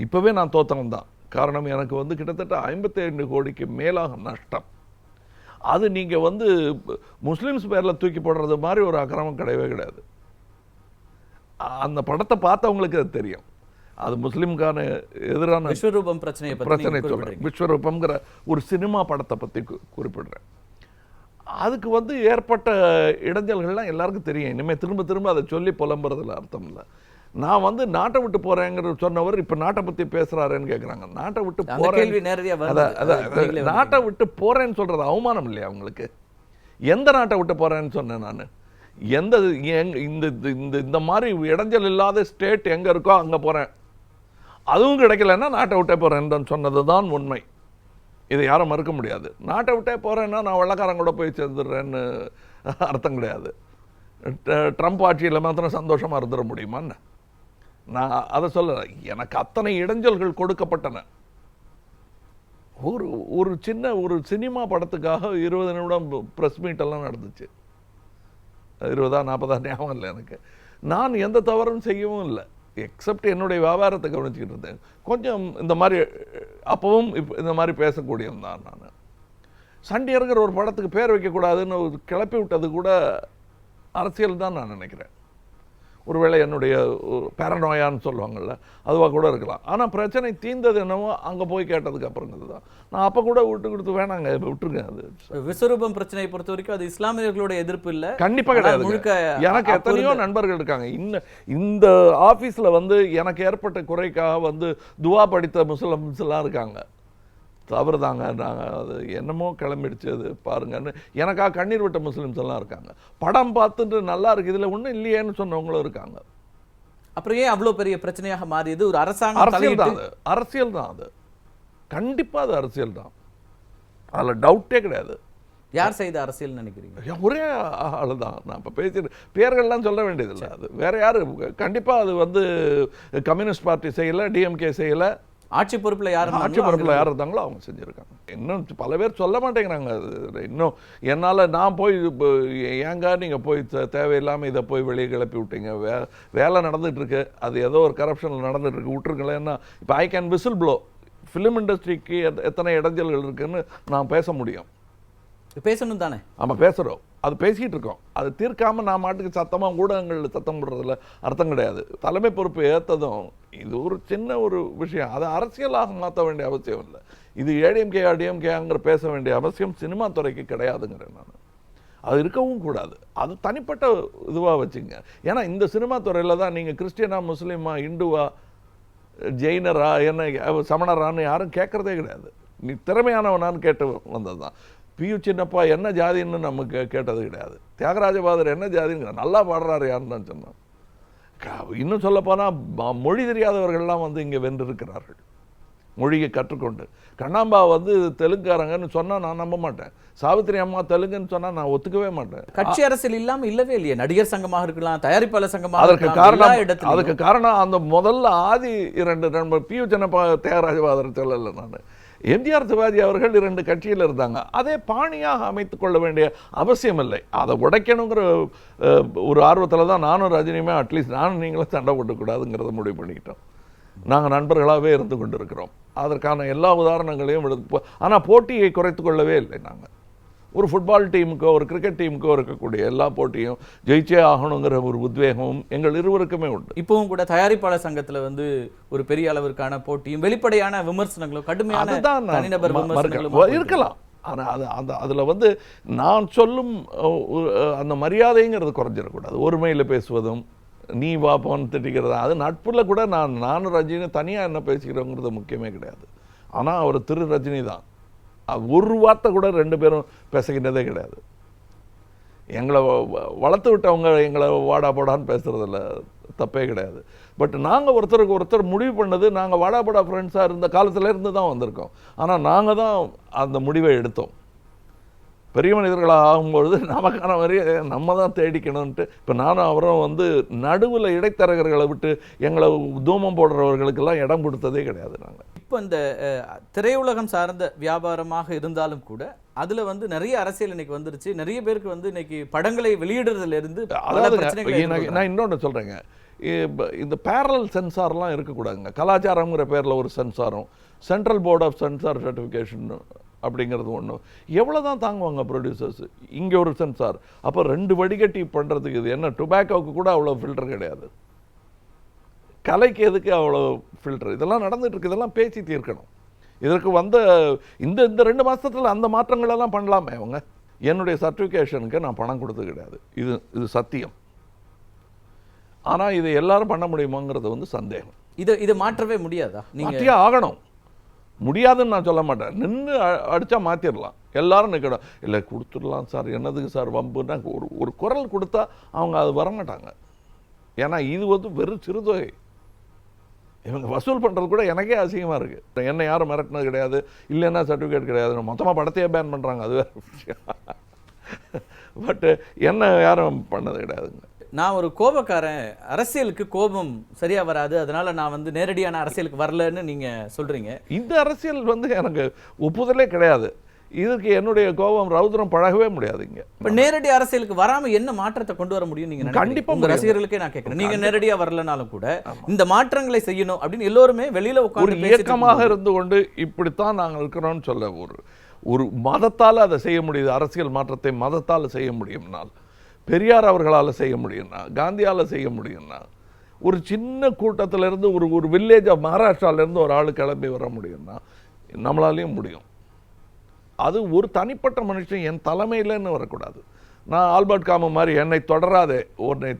இப்போவே நான் தோற்றவன் தான். காரணம் எனக்கு வந்து கிட்டத்தட்ட 52 கோடிக்கு மேலாக நஷ்டம். அது நீங்கள் வந்து முஸ்லீம்ஸ் பேரில் தூக்கி போடுறது மாதிரி ஒரு அக்கிரமம் கிடையவே கிடையாது. அந்த படத்தை பார்த்தவங்களுக்கு அது தெரியும். அது முஸ்லீம்கான எதிரான விஸ்வரூபம் பிரச்சனை சொல்கிறேன். விஸ்வரூபம்ங்கிற ஒரு சினிமா படத்தை பற்றி குறிப்பிடுறேன். அதுக்கு வந்து ஏற்பட்ட இடைஞ்சல்கள்லாம் எல்லாருக்கும் தெரியும். இனிமேல் திரும்ப திரும்ப அதை சொல்லி புலம்புறதுல அர்த்தம் இல்லை. நான் வந்து நாட்டை விட்டு போறேங்கிற சொன்னவர் இப்ப நாட்டை பத்தி பேசுறாருன்னு கேட்குறாங்க. நாட்டை விட்டு போறேன், நாட்டை விட்டு போறேன்னு சொல்றது அவமானம் இல்லையா உங்களுக்கு? எந்த நாட்டை விட்டு போறேன்னு சொன்னேன் நான்? எந்த இந்த மாதிரி இடைஞ்சல் இல்லாத ஸ்டேட் எங்க இருக்கோ அங்க போறேன், அதுவும் கிடைக்கலன்னா நாட்டை விட்டே போறேன்னு சொன்னது தான் உண்மை. இதை யாரும் மறுக்க முடியாது. நாட்டை விட்டே போறேன்னா நான் வெள்ளக்காரன் கூட போய் சேர்ந்துடுறேன்னு அர்த்தம் கிடையாது. ட்ரம்ப் ஆட்சியில் மாத்திரம் சந்தோஷமா இருந்துட முடியுமான்னு நான் அதை சொல்ல. எனக்கு அத்தனை இடைஞ்சல்கள் கொடுக்கப்பட்டன. ஒரு சின்ன ஒரு சினிமா படத்துக்காக 20 நிமிடம் ப்ரெஸ் மீட் எல்லாம் நடந்துச்சு. 20-40 ஞாபகம் இல்லை எனக்கு. நான் எந்த தவறும் செய்யவும் இல்லை, எக்ஸப்ட் என்னுடைய வியாபாரத்தை கவனிச்சுக்கிட்டு இருந்தேன். கொஞ்சம் இந்த மாதிரி அப்பவும் இந்த மாதிரி பேசக்கூடியவன் தான் நான். சண்டியருங்கிற ஒரு படத்துக்கு பேர் வைக்கக்கூடாதுன்னு கிளப்பி விட்டது கூட அரசியல் தான் நான் நினைக்கிறேன். ஒருவேளை என்னுடைய பேரனோயான்னு சொல்லுவாங்கள்ல, அதுவாக கூட இருக்கலாம். ஆனால் பிரச்சனை தீர்ந்தது என்னவோ அங்கே போய் கேட்டதுக்கு அப்புறங்கிறது தான். நான் அப்போ கூட விட்டு கொடுத்து வேணாங்க விட்டுருங்க. அது விஸ்வரூபம் பிரச்சனையை பொறுத்த வரைக்கும் அது இஸ்லாமியர்களோட எதிர்ப்பு இல்லை, கண்டிப்பாக கிடையாது. எனக்கு எத்தனையோ நண்பர்கள் இருக்காங்க. இந்த ஆஃபீஸில் வந்து எனக்கு ஏற்பட்ட குறைக்காக வந்து துவா படித்த முஸ்லிம்ஸ் எல்லாம் இருக்காங்க. தவறு தாங்க, நாங்கள் அது என்னமோ கிளம்பிடுச்சு அது பாருங்கன்னு எனக்காக கண்ணீர் விட்ட முஸ்லிம்ஸ் எல்லாம் இருக்காங்க. படம் பார்த்துட்டு நல்லா இருக்கு, இதில் ஒன்றும் இல்லையேன்னு சொன்னவங்களும் இருக்காங்க. அப்புறம் ஏன் அவ்வளோ பெரிய பிரச்சனையாக மாறியது? ஒரு அரசாங்கம் அரசியல் தான் அது, கண்டிப்பாக அது அரசியல் தான், அதில் டவுட்டே கிடையாது. யார் செய்த அரசியல் நினைக்கிறீங்க? ஒரே ஆள் தான். நான் இப்போ பேசிட்டு பேர்கள்லாம் சொல்ல வேண்டியதில்லை. அது வேற யாரு? கண்டிப்பாக அது வந்து கம்யூனிஸ்ட் பார்ட்டி செய்யலை, டிஎம்கே செய்யலை. ஆட்சி பொறுப்பில் யார் இருந்தாங்களோ அவங்க செஞ்சுருக்காங்க. இன்னும் பல பேர் சொல்ல மாட்டேங்கிறாங்க. இன்னும் என்னால் நான் போய் ஏங்க நீங்கள் போய் தேவையில்லாமல் இதை போய் வெளியே கிளப்பி விட்டீங்க, வேலை நடந்துகிட்டு இருக்கு, அது ஏதோ ஒரு கரப்ஷனில் நடந்துட்டு இருக்கு, விட்டுருங்களேன்னா இப்போ I can whistle blow. Film இண்டஸ்ட்ரிக்கு எத்தனை இடைஞ்சல்கள் இருக்குன்னு நான் பேச முடியும். பேசணும் தானே? ஆமாம், பேசுகிறோம். அது பேசிகிட்டு இருக்கோம். அது தீர்க்காமல் நான் மாட்டுக்கு சத்தமாக ஊடகங்கள் சத்தம் போடுறதுல அர்த்தம் கிடையாது. தலைமை பொறுப்பு ஏற்றதும் இது ஒரு சின்ன ஒரு விஷயம், அதை அரசியலாக மாற்ற வேண்டிய அவசியம் இல்லை. இது ஏடிஎம்கே டிஎம்கேங்கிற பேச வேண்டிய அவசியம் சினிமா துறைக்கு கிடையாதுங்கிறேன் நான். அது இருக்கவும் கூடாது. அது தனிப்பட்ட இதுவாக வச்சுங்க. ஏன்னா இந்த சினிமா துறையில் தான் நீங்கள் கிறிஸ்டியனா, முஸ்லீமா, இந்துவா, ஜெயினரா, என்ன சமணரான்னு யாரும் கேட்குறதே கிடையாது. நீ திறமையானவனான்னு கேட்டு வந்தது தான். பியு சின்னப்பா என்ன ஜாதின்னு நமக்கு கேட்டது கிடையாது. தியாகராஜபாதர் என்ன ஜாதின்னு நல்லா பாடுறாரு யாருன்னு தான் சொன்னான். இன்னும் சொல்லப்போனால் மொழி தெரியாதவர்கள்லாம் வந்து இங்கே வென்றிருக்கிறார்கள், மொழியை கற்றுக்கொண்டு. கண்ணாம்பா வந்து தெலுங்காரங்கன்னு சொன்னால் நான் நம்ப மாட்டேன். சாவித்திரி அம்மா தெலுங்குன்னு சொன்னால் நான் ஒத்துக்கவே மாட்டேன். கட்சி அரசியல் இல்லாமல் இல்லவே இல்லையே. நடிகர் சங்கமாக இருக்கலாம், தயாரிப்பாளர் சங்கமாக, அதுக்கு காரணம் அந்த முதல்ல ஆதி இரண்டு பியு சின்னப்பா தியாகராஜபாதர் சொல்லலை நான். எம்ஜிஆர் சிவாஜி அவர்கள் 2 கட்சியில் இருந்தாங்க. அதே பாணியாக அமைத்துக் கொள்ள வேண்டிய அவசியம் இல்லை. அதை உடைக்கணுங்கிற ஒரு ஆர்வத்தில் தான் நானும் ரஜினியுமே அட்லீஸ்ட் நானும் நீங்களும் சண்டை போட்டுக்கூடாதுங்கிறத முடிவு பண்ணிக்கிட்டோம். நாங்கள் நண்பர்களாகவே இருந்து கொண்டு இருக்கிறோம். அதற்கான எல்லா உதாரணங்களையும் ஆனால் போட்டியை குறைத்து கொள்ளவே இல்லை. நாங்கள் ஒரு ஃபுட்பால் டீமுக்கோ ஒரு கிரிக்கெட் டீமுக்கோ இருக்கக்கூடிய எல்லா போட்டியும் ஜெயிச்சே ஆகணுங்கிற ஒரு உத்வேகமும் எங்கள் இருவருக்குமே உண்டு. இப்பவும் கூட தயாரிப்பாளர் சங்கத்தில் வந்து ஒரு பெரிய அளவிற்கான போட்டியும் வெளிப்படையான விமர்சனங்களும் கடுமையான தனிநபர் விமர்சனங்களும் இருக்கலாம். ஆனால் அதில் வந்து நான் சொல்லும் அந்த மரியாதைங்கிறது குறைஞ்சிடக்கூடாது. ஒருமையில் பேசுவதும் நீ வாப்பான்னு திட்டிக்கிறது, அது நட்பில் கூட நானும் ரஜினி தனியாக என்ன பேசிக்கிறோங்கிறது முக்கியமே கிடையாது. ஆனால் அவர் திரு ரஜினி தான். ஒரு வார்த்தை கூட 2 பேரும் பேசுகின்றதே கிடையாது. எங்களை வளர்த்து விட்டவங்க எங்களை வாடா போடான்னு பேசுகிறதில்ல, தப்பே கிடையாது. பட் நாங்கள் ஒருத்தருக்கு ஒருத்தர் முடிவு பண்ணது, நாங்கள் வாடா போடா ஃப்ரெண்ட்ஸாக இருந்த காலத்தில் இருந்து தான் வந்திருக்கோம். ஆனால் நாங்கள் தான் அந்த முடிவை எடுத்தோம். பெரிய மனிதர்களாக ஆகும்பொழுது நமக்கான வரைய நம்ம தான் தேடிக்கணும்ன்ட்டு இப்போ நானும் அவரும் வந்து நடுவில் இடைத்தரகர்களை விட்டு எங்களை தூமம் போடுறவர்களுக்கெல்லாம் இடம் கொடுத்ததே கிடையாது. நாங்கள் இப்போ இந்த திரையுலகம் சார்ந்த வியாபாரமாக இருந்தாலும் கூட அதில் வந்து நிறைய அரசியல் இன்னைக்கு வந்துருச்சு. நிறைய பேருக்கு வந்து இன்னைக்கு படங்களை வெளியிடுறதுலேருந்து நான் இன்னொன்று சொல்கிறேங்க, இந்த பேரல் சென்சார்லாம் இருக்கக்கூடாதுங்க. கலாச்சாரங்கிற பேரில் ஒரு சென்சாரும் central board of censor certification அப்படிங்கிறது ஒன்று. எவ்வளோ தான் தாங்குவாங்க ப்ரொடியூசர்ஸ்? இங்கே ஒரு சென்சார், அப்போ 2 வடிகட்டி பண்ணுறதுக்கு இது என்ன? டொபாக்கோவுக்கு கூட அவ்வளோ ஃபில்டர் கிடையாது, கலைக்கு எதுக்கு அவ்வளோ ஃபில்டர்? இதெல்லாம் நடந்துட்டு இருக்கு. இதெல்லாம் பேசி தீர்க்கணும். இதற்கு வந்த இந்த 2 மாதத்தில் அந்த மாற்றங்களெல்லாம் பண்ணலாமே அவங்க. என்னுடைய சர்டிஃபிகேஷனுக்கு நான் பணம் கொடுத்தது கிடையாது, இது சத்தியம். ஆனால் இது எல்லாரும் பண்ண முடியுமாங்கிறது வந்து சந்தேகம். இதை மாற்றவே முடியாதா? மாற்றியே ஆகணும். முடியாதுன்னு நான் சொல்ல மாட்டேன். நின்று அடித்தா மாற்றிடலாம், எல்லாரும் நிற்கணும். இல்லை கொடுத்துடலாம் சார், என்னதுக்கு சார் வம்புன்னா ஒரு குரல் கொடுத்தா அவங்க அது வரமாட்டாங்க. ஏன்னா இது வந்து வெறும் சிறுதொகை. இவங்க வசூல் பண்ணுறது கூட எனக்கே அசிங்கமாக இருக்குது. என்னை யாரும் மிரட்டினது கிடையாது, இல்லைன்னா சர்டிஃபிகேட் கிடையாது. மொத்தமாக படத்தையே பேன் பண்ணுறாங்க, அது வேறு விஷயம். பட்டு என்ன யாரும் பண்ணது கிடையாதுங்க. நான் ஒரு கோபக்காரன், அரசியலுக்கு கோபம் சரியா வராது, அதனால நான் வந்து நேரடியான அரசியலுக்கு வரலன்னு நீங்க சொல்றீங்க. இந்த அரசியல் வந்து எனக்கு ஒப்புதலே கிடையாது. இதுக்கு என்னுடைய கோபம் ரௌத்ரம் பழகவே முடியாதுங்க. இப்ப நேரடி அரசியலுக்கு வராம என்ன மாற்றத்தை கொண்டு வர முடியும் நீங்க? கண்டிப்பா உங்க ரசிகர்களுக்கே நான் கேட்கிறேன், நீங்க நேரடியா வரலனாலும் கூட இந்த மாற்றங்களை செய்யணும் அப்படின்னு எல்லோருமே வெளியில உட்கார்ந்து இயக்கமாக இருந்து கொண்டு இப்படித்தான் நாங்கள் இருக்கிறோம்னு சொல்ல ஒரு மதத்தால் அதை செய்ய முடியுது, அரசியல் மாற்றத்தை மதத்தால் செய்ய முடியும்னால், பெரியார் அவர்களால் செய்ய முடியும்னா, காந்தியால் செய்ய முடியும்னா, ஒரு சின்ன கூட்டத்திலேருந்து ஒரு வில்லேஜ் ஆஃப் மகாராஷ்டிராலேருந்து ஒரு ஆள் கிளம்பி வர முடியும்னா நம்மளாலையும் முடியும். அது ஒரு தனிப்பட்ட மனுஷன் என் தலைமையிலன்னு வரக்கூடாது. நான் ஆல்பர்ட் காமு மாதிரி என்னை தொடராதே, உன்னை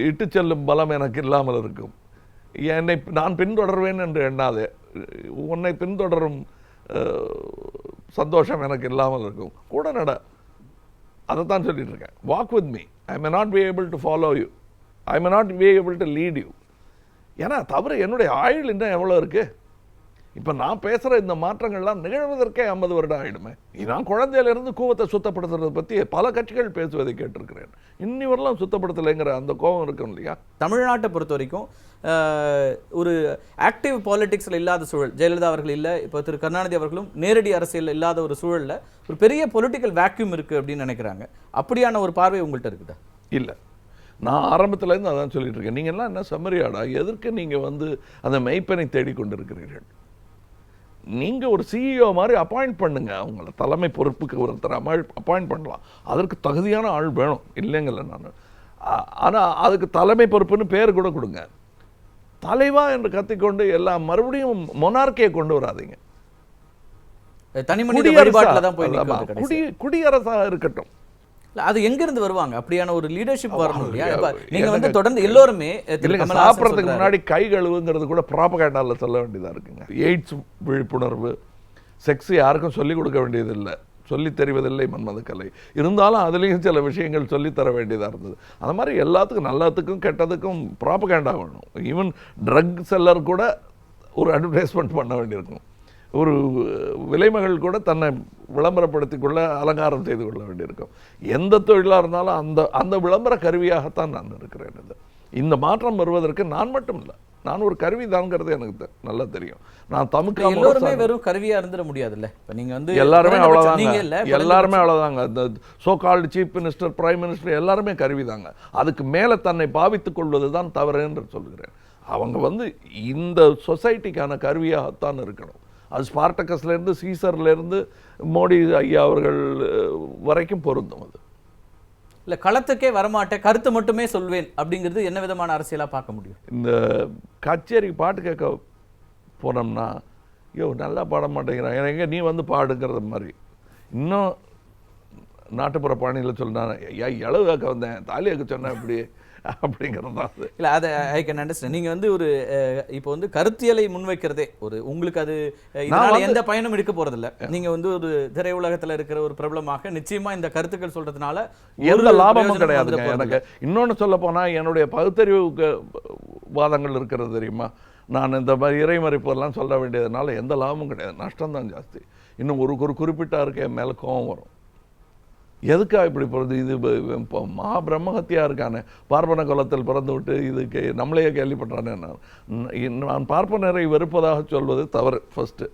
இட்டு செல்லும் பலம் எனக்கு இல்லாமல் இருக்கும், என்னை நான் பின்தொடர்வேன் என்று எண்ணாதே, உன்னை பின்தொடரும் சந்தோஷம் எனக்கு இல்லாமல் இருக்கும், கூட நட. அதை தான் சொல்லிட்டு இருக்கேன். Walk with me, I may not be able to follow you, I may not be able to lead you. ஏன்னா தவிர என்னுடைய ஆயுள் இன்னும் எவ்வளோ இருக்குது. இப்போ நான் பேசுகிற இந்த மாற்றங்கள்லாம் நிகழ்வதற்கே 50 வருடம் ஆகிடுமே. நான் குழந்தையிலேருந்து கூவத்தை சுத்தப்படுத்துறதை பற்றி பல கட்சிகள் பேசுவதை கேட்டிருக்கிறேன். இன்னி வரலாம் சுத்தப்படுத்தலைங்கிற அந்த கோபம் இருக்கும் இல்லையா? தமிழ்நாட்டை பொறுத்த வரைக்கும் ஒரு ஆக்டிவ் பாலிடிக்ஸில் இல்லாத சூழல், ஜெயலலிதா அவர்கள் இல்லை, இப்போ திரு கருணாநிதி அவர்களும் நேரடி அரசியல் இல்லாத ஒரு சூழலில் ஒரு பெரிய பொலிட்டிக்கல் வேக்யூம் இருக்குது அப்படின்னு நினைக்கிறாங்க. அப்படியான ஒரு பார்வை உங்கள்கிட்ட இருக்குதா? இல்லை, நான் ஆரம்பத்துலேருந்து அதான் சொல்லிட்டு இருக்கேன். நீங்கள்லாம் என்ன செம்மறியாடா, எதற்கு நீங்கள் அந்த மெய்ப்பனை தேடிக்கொண்டிருக்கிறீர்கள்? நீங்கள் ஒரு சிஇஓ மாதிரி அப்பாயிண்ட் பண்ணுங்க, அவங்கள தலைமை பொறுப்புக்கு ஒருத்தர் அப்பாயிண்ட் பண்ணலாம். அதற்கு தகுதியான ஆள் வேணும், இல்லைங்கல்ல நான். ஆனால் அதுக்கு தலைமை பொறுப்புன்னு பேர் கூட கொடுங்க. தலைவா என்று கத்திக்கொண்டு எல்லாம் மறுபடியும் மொனார்க்கியை கொண்டு வராதிங்க. குடியரசாக இருக்கட்டும். அது எங்க இருந்து வருவாங்க? அப்படியான ஒரு லீடர்ஷிப் வரணும் இல்லையா? நீங்க தொடர்ந்து எல்லோருமே சாப்பிட்றதுக்கு முன்னாடி கை கழுவுங்கிறது கூட ப்ராபகேண்டால சொல்ல வேண்டியதா இருக்குங்க. எய்ட்ஸ் விழிப்புணர்வு, செக்ஸ் யாருக்கும் சொல்லிக் கொடுக்க வேண்டியதில்லை, சொல்லித் தெரிவதில்லை மன்மத கலை. இருந்தாலும் அதுலேயும் சில விஷயங்கள் சொல்லித்தர வேண்டியதாக இருந்தது. அந்த மாதிரி எல்லாத்துக்கும், நல்லதுக்கும் கெட்டதுக்கும் ப்ராபகேண்டா வேணும். ஈவன் ட்ரக் செல்லர் கூட ஒரு அட்வர்டைஸ்மெண்ட் பண்ண வேண்டியிருக்கும். ஒரு விலைமகள் கூட தன்னை விளம்பரப்படுத்திக் கொள்ள, அலங்காரம் செய்து கொள்ள வேண்டியிருக்கும். எந்த தொழிலாக இருந்தாலும் அந்த விளம்பர கருவியாகத்தான் நான் இருக்கிறேன். இந்த மாற்றம் வருவதற்கு நான் மட்டும் இல்லை, நான் ஒரு கருவி தான்ங்கிறது எனக்கு நல்லா தெரியும். நான் தமிழ் எல்லோருமே வெறும் கருவியா இருந்துட முடியாதுல்ல. எல்லாருமே அவ்வளோதாங்க, எல்லாருமே அவ்வளோதாங்க. இந்த so called chief minister, prime minister எல்லாருமே கருவிதாங்க. அதுக்கு மேலே தன்னை பாவித்துக் கொள்வது தான் தவறு என்று சொல்கிறேன். அவங்க இந்த சொசைட்டிக்கான கருவியாகத்தான் இருக்கணும். அது ஸ்பார்டக்கஸ்லேருந்து சீசர்லேருந்து மோடி ஐயா அவர்கள் வரைக்கும் பொருந்தும். அது இல்லை, களத்துக்கே வரமாட்டேன், கருத்து மட்டுமே சொல்வேன் அப்படிங்கிறது என்ன விதமான அரசியலாக பார்க்க முடியும்? இந்த கச்சேரி பாட்டு கேட்க போனோம்னா, ஐயோ நல்லா பாட மாட்டேங்கிறான், எங்கே நீ பாடுங்கிறது மாதிரி. இன்னும் நாட்டுப்புற பாணியில் சொன்னான், ஐயா இளவு கேட்க வந்தேன், தாலியாக்க சொன்னேன் இப்படி அப்படிங்கிறது தான். இல்லை, அதை ஐ கேன் அண்டர்ஸ்டாண்ட். நீங்கள் ஒரு இப்போ கருத்தியலை முன்வைக்கிறதே உங்களுக்கு அது இதனால எந்த பயனும் எடுக்க போறதில்லை. நீங்கள் ஒரு திரையுலகத்தில் இருக்கிற ஒரு பிரபலமாக நிச்சயமா இந்த கருத்துக்கள் சொல்றதுனால எந்த லாபமும் கிடையாதுங்க எனக்கு. இன்னொன்று சொல்ல போனால், என்னுடைய பகுத்தறிவு வாதங்கள் இருக்கிறது தெரியுமா? நான் இந்த மாதிரி இறைமறைப்பெல்லாம் சொல்ல வேண்டியதுனால எந்த லாபமும் கிடையாது, நஷ்டம்தான் ஜாஸ்தி. இன்னும் ஒரு குறிப்பிட்ட இருக்க என் மேலே கோபம் வரும். எதுக்கா இப்படி பிறந்து, இது மகா பிரம்மஹத்தியா இருக்கானே, பார்ப்பன குலத்தில் பிறந்து விட்டு இதுக்கு நம்மளையே கேள்விப்பட்டானே. நான் பார்ப்பனரை வெறுப்பதாக சொல்வது தவறு. ஃபர்ஸ்ட்டு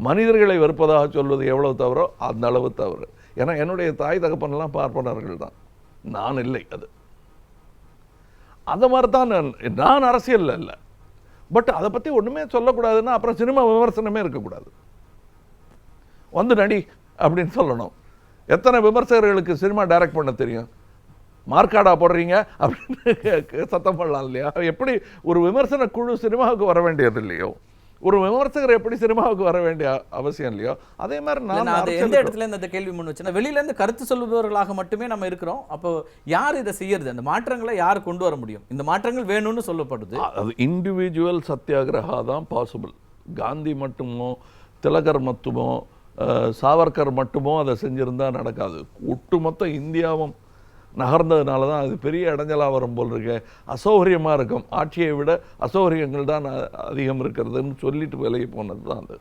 மனிதர்களை வெறுப்பதாக சொல்வது எவ்வளவு தவறோ அந்த அளவு தவறு. ஏன்னா என்னுடைய தாய் தகப்பனெல்லாம் பார்ப்பனர்கள் தான், நான் இல்லை. அந்த மாதிரி தான் நான் அரசியல் இல்லை. பட் அதை பற்றி ஒன்றுமே சொல்லக்கூடாதுன்னா அப்புறம் சினிமா விமர்சனமே இருக்கக்கூடாது. நடி அப்படின்னு சொல்லணும். எத்தனை விமர்சகர்களுக்கு சினிமா டைரக்ட் பண்ண தெரியும்? மார்க்காடா போடுறீங்க அப்படின்னு சத்தம் பண்ணலாம் இல்லையா? எப்படி ஒரு விமர்சன குழு சினிமாவுக்கு வர வேண்டியது இல்லையோ, ஒரு விமர்சகர் எப்படி சினிமாவுக்கு வர வேண்டிய அவசியம் இல்லையோ, அதே மாதிரி நான் எந்த இடத்துல இந்த கேள்வி முன் வச்சுன்னா, வெளியில இருந்து கருத்து சொல்பவர்களாக மட்டுமே நம்ம இருக்கிறோம். அப்போ யார் இதை செய்யறது? அந்த மாற்றங்களை யார் கொண்டு வர முடியும்? இந்த மாற்றங்கள் வேணும்னு சொல்லப்படுது. அது இண்டிவிஜுவல் சத்தியாகிரகா தான் பாசிபிள். காந்தி மட்டுமோ, திலகர் மட்டுமோ, சாவர்கர் மட்டுமோ அதை செஞ்சிருந்தா நடக்காது. ஒட்டுமொத்த இந்தியாவும் நகர்ந்ததுனால தான் அது பெரிய இடைஞ்சலாக வரும் போல் இருக்கு. அசௌகரியமாக இருக்கும், ஆட்சியை விட அசௌகரியங்கள் தான் அதிகம் இருக்கிறதுன்னு சொல்லிட்டு விலகி போனது தான் அது.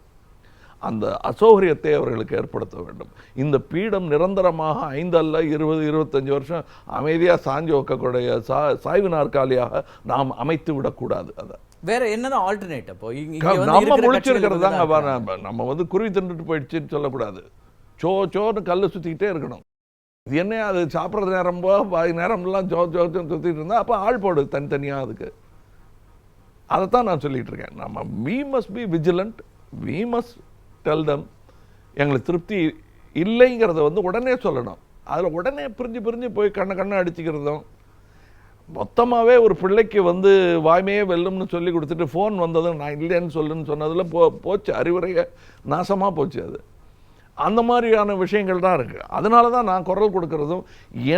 அந்த அசௌகரியத்தை அவர்களுக்கு ஏற்படுத்த வேண்டும். இந்த பீடம் நிரந்தரமாக 5 அல்ல 20-25 வருஷம் அமைதியாக சாஞ்சி வைக்கக்கூடிய சாய்வு நாற்காலியாக நாம் அமைத்து விடக்கூடாது. அதை வேற என்னதான் ஆல்டர்னேட்? அப்போ நம்ம முழிச்சிருக்கிறது தாங்க. நம்ம குருவி தின்னுட்டு போயிடுச்சுன்னு சொல்லக்கூடாது. சோன்னு கல் சுற்றிக்கிட்டே இருக்கணும். இது என்ன, அது சாப்பிட்றது நேரம் பாதி நேரம்லாம் சோன்னு சுற்றிட்டு இருந்தால் அப்போ ஆள் போடு தனித்தனியாக அதுக்கு. அதைத்தான் நான் சொல்லிட்டு இருக்கேன். நம்ம we must be vigilant, we must tell them எங்களுக்கு திருப்தி இல்லைங்கிறத வந்து உடனே சொல்லணும். அதில் உடனே பிரிஞ்சு போய் கண்ணை அடிச்சுக்கிறதும், மொத்தமாகவே ஒரு பிள்ளைக்கு வந்து வாய்மையே வெல்லும்னு சொல்லி கொடுத்துட்டு ஃபோன் வந்ததும் நான் இல்லைன்னு சொல்லுன்னு சொன்னதில் போச்சு, அறிவுரையை நாசமாக போச்சு. அது அந்த மாதிரியான விஷயங்கள் தான் இருக்குது. அதனால தான் நான் குரல் கொடுக்கறதும்,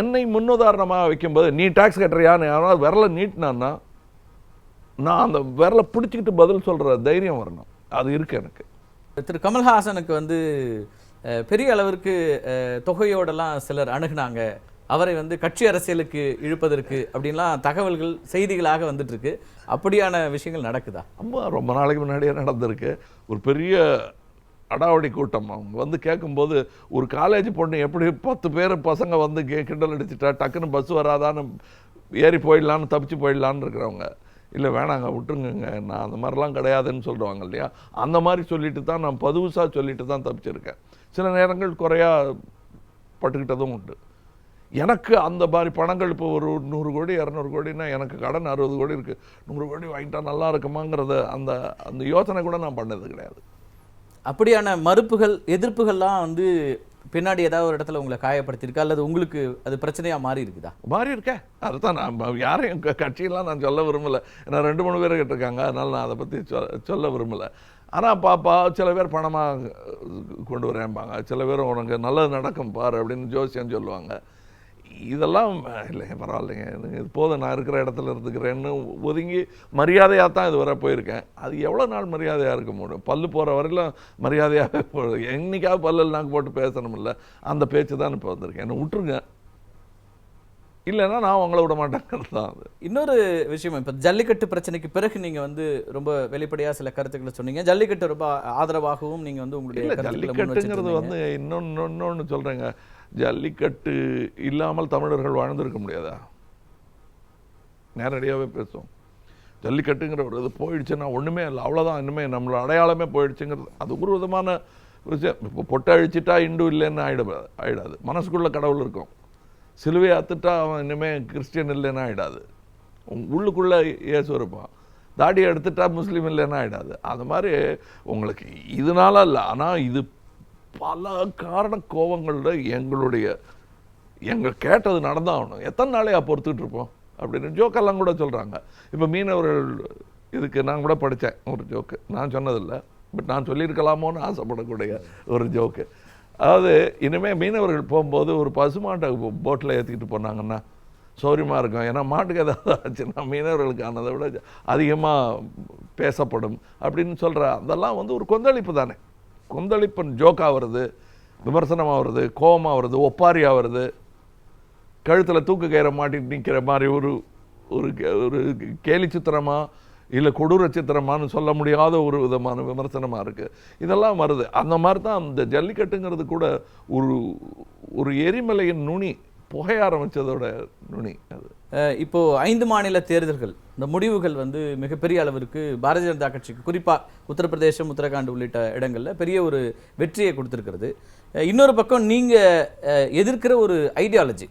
என்னை முன்னுதாரணமாக வைக்கும்போது நீ டாக்ஸ் கட்டுறியான்னு யாராவது விரலை நீட்டினான்னா நான் அந்த விரலை பிடிச்சிக்கிட்டு பதில் சொல்கிற தைரியம் வரணும். அது இருக்குது எனக்கு. திரு கமல்ஹாசனுக்கு வந்து பெரிய அளவிற்கு தொகையோடலாம் சிலர் அணுகுனாங்க, அவரை வந்து கட்சி அரசியலுக்கு இழுப்பதற்கு அப்படின்லாம் தகவல்கள் செய்திகளாக வந்துட்டு இருக்கு. அப்படியான விஷயங்கள் நடக்குதா? ரொம்ப நாளைக்கு முன்னாடியே நடந்திருக்கு. ஒரு பெரிய அடாவடி கூட்டம். அவங்க வந்து கேட்கும்போது, ஒரு காலேஜ் பொண்ணு எப்படி 10 பேர் பசங்க வந்து கிண்டல் அடிச்சுட்டா டக்குன்னு பஸ் வராதான்னு ஏறி போயிடலான்னு தப்பிச்சு போயிடலான்னு இருக்கிறவங்க, இல்லை வேணாங்க விட்டுருங்க நான் அந்த மாதிரிலாம் கிடையாதுன்னு சொல்லுவாங்க இல்லையா, அந்த மாதிரி சொல்லிட்டு தான் நான் பதுவுசாக சொல்லிட்டு தான் தப்பிச்சிருக்கேன். சில நேரங்கள் குறையா பட்டுக்கிட்டதும் உண்டு. எனக்கு அந்த மாதிரி பணங்கள் இப்போ ஒரு 100 கோடி 200 கோடின்னா எனக்கு கடன் 60 கோடி இருக்குது, 100 கோடி வாங்கிட்டா நல்லா இருக்குமாங்கிறத அந்த அந்த யோசனை கூட நான் பண்ணது கிடையாது. அப்படியான மறுப்புகள் எதிர்ப்புகள்லாம் வந்து பின்னாடி ஏதாவது ஒரு இடத்துல உங்களை காயப்படுத்தியிருக்கா, அல்லது உங்களுக்கு அது பிரச்சனையாக மாறி இருக்குதா? மாறி இருக்கேன். அதுதான் நான் யாரையும் கட்சியெல்லாம் நான் சொல்ல விரும்பலை. ஏன்னா 2-3 பேர் கேட்டிருக்காங்க, அதனால் நான் அதை பற்றி சொல்ல விரும்பலை. ஆனால் சில பேர் பணமாக கொண்டு வரேன்பாங்க, சில பேர் உனக்கு நல்லது நடக்கும் பாரு அப்படின்னு ஜோசியம் சொல்லுவாங்க. இதெல்லாம் இல்லைங்க பரவாயில்லைங்க, இது போதும் நான் இருக்கிற இடத்துல இருந்துக்கிறேன்னு ஒதுங்கி மரியாதையாக தான் இது வர போயிருக்கேன். அது எவ்வளோ நாள் மரியாதையாக இருக்க முடியும்? பல்லு போகிற வரையிலும் மரியாதையாக போடுது. என்னைக்காவது பல்லு நாக்கு போட்டு பேசணும் இல்லை, அந்த பேச்சு தான் இப்போ வந்திருக்கேன். என்னை விட்டுருங்க, இல்லைன்னா நான் உங்களை விட மாட்டேங்கிறது தான். அது இன்னொரு விஷயம். இப்போ ஜல்லிக்கட்டு பிரச்சனைக்கு பிறகு நீங்கள் வந்து ரொம்ப வெளிப்படையாக சில கருத்துக்களை சொன்னீங்க. ஜல்லிக்கட்டு ரொம்ப ஆதரவாகவும் நீங்கள் வந்து உங்களுடைய ஜல்லிக்கட்டுங்கிறது வந்து இன்னொன்று சொல்கிறேங்க, ஜல்லிக்கட்டு இல்லாமல் தமிழர்கள் வாழ்ந்திருக்க முடியாதா? நேரடியாகவே பேசுவோம். ஜல்லிக்கட்டுங்கிற ஒரு இது போயிடுச்சுன்னா ஒன்றுமே இல்லை, அவ்வளோதான், இன்னுமே நம்மளோட அடையாளமே போயிடுச்சுங்கிறது அது ஒரு விதமான விஷயம். இப்போ பொட்டை அழிச்சிட்டா இந்து இல்லைன்னு ஆயிடாது. மனசுக்குள்ளே கடவுள் இருக்கும். சிலுவையை அத்துட்டா அவன் இனிமேல் கிறிஸ்டியன் இல்லைன்னா ஆகிடாது. உள்ளுக்குள்ளே இயேசு இருப்பான். தாடியை எடுத்துட்டா முஸ்லீம் இல்லைன்னா ஆகிடாது. அது மாதிரி உங்களுக்கு இதனால இல்லை, ஆனால் இது பல காரண கோபங்களில் எங்கள் கேட்டது நடந்தாகணும். எத்தனை நாளையா பொறுத்துக்கிட்டு இருப்போம் அப்படின்னு ஜோக்கெல்லாம் கூட சொல்கிறாங்க. இப்போ மீனவர்கள் இதுக்கு நான் கூட படித்தேன் ஒரு ஜோக்கு, நான் சொன்னதில்லை, பட் நான் சொல்லியிருக்கலாமோன்னு ஆசைப்படக்கூடிய ஒரு ஜோக்கு. அதாவது இனிமேல் மீனவர்கள் போகும்போது ஒரு பசுமாட்டை போட்டில் ஏற்றிக்கிட்டு போனாங்கன்னா சௌரியமாக இருக்கும். ஏன்னா மாட்டுக்கு ஏதாவது ஆச்சுன்னா மீனவர்களுக்கு ஆனதை விட அதிகமாக பேசப்படும் அப்படின்னு சொல்கிற அதெல்லாம் வந்து ஒரு கொந்தளிப்பு தானே. கொந்தளிப்பு ஜோக்காக வருது, விமர்சனமாக வருது, கோபமாக வருது, ஒப்பாரியாக வருது, கழுத்தில் தூக்கு கயிறை மாட்டிட்டு நிற்கிற மாதிரி ஒரு ஒரு கேலி சித்திரமாக இல்லை கொடூர சித்திரமானு சொல்ல முடியாத ஒரு விதமான விமர்சனமாக இருக்குது. இதெல்லாம் வருது. அந்த மாதிரி தான் அந்த ஜல்லிக்கட்டுங்கிறது கூட ஒரு எரிமலையின் நுனி, புகைய ஆரம்பித்ததோட நுனி அது. இப்போது 5 மாநில தேர்தல்கள், இந்த முடிவுகள் வந்து மிகப்பெரிய அளவிற்கு பாரதிய ஜனதா கட்சிக்கு, குறிப்பாக உத்தரப்பிரதேசம், உத்தரகாண்ட் உள்ளிட்ட இடங்களில் பெரிய ஒரு வெற்றியை கொடுத்துருக்கிறது. இன்னொரு பக்கம் நீங்கள் எதிர்க்கிற ஒரு ஐடியாலஜி,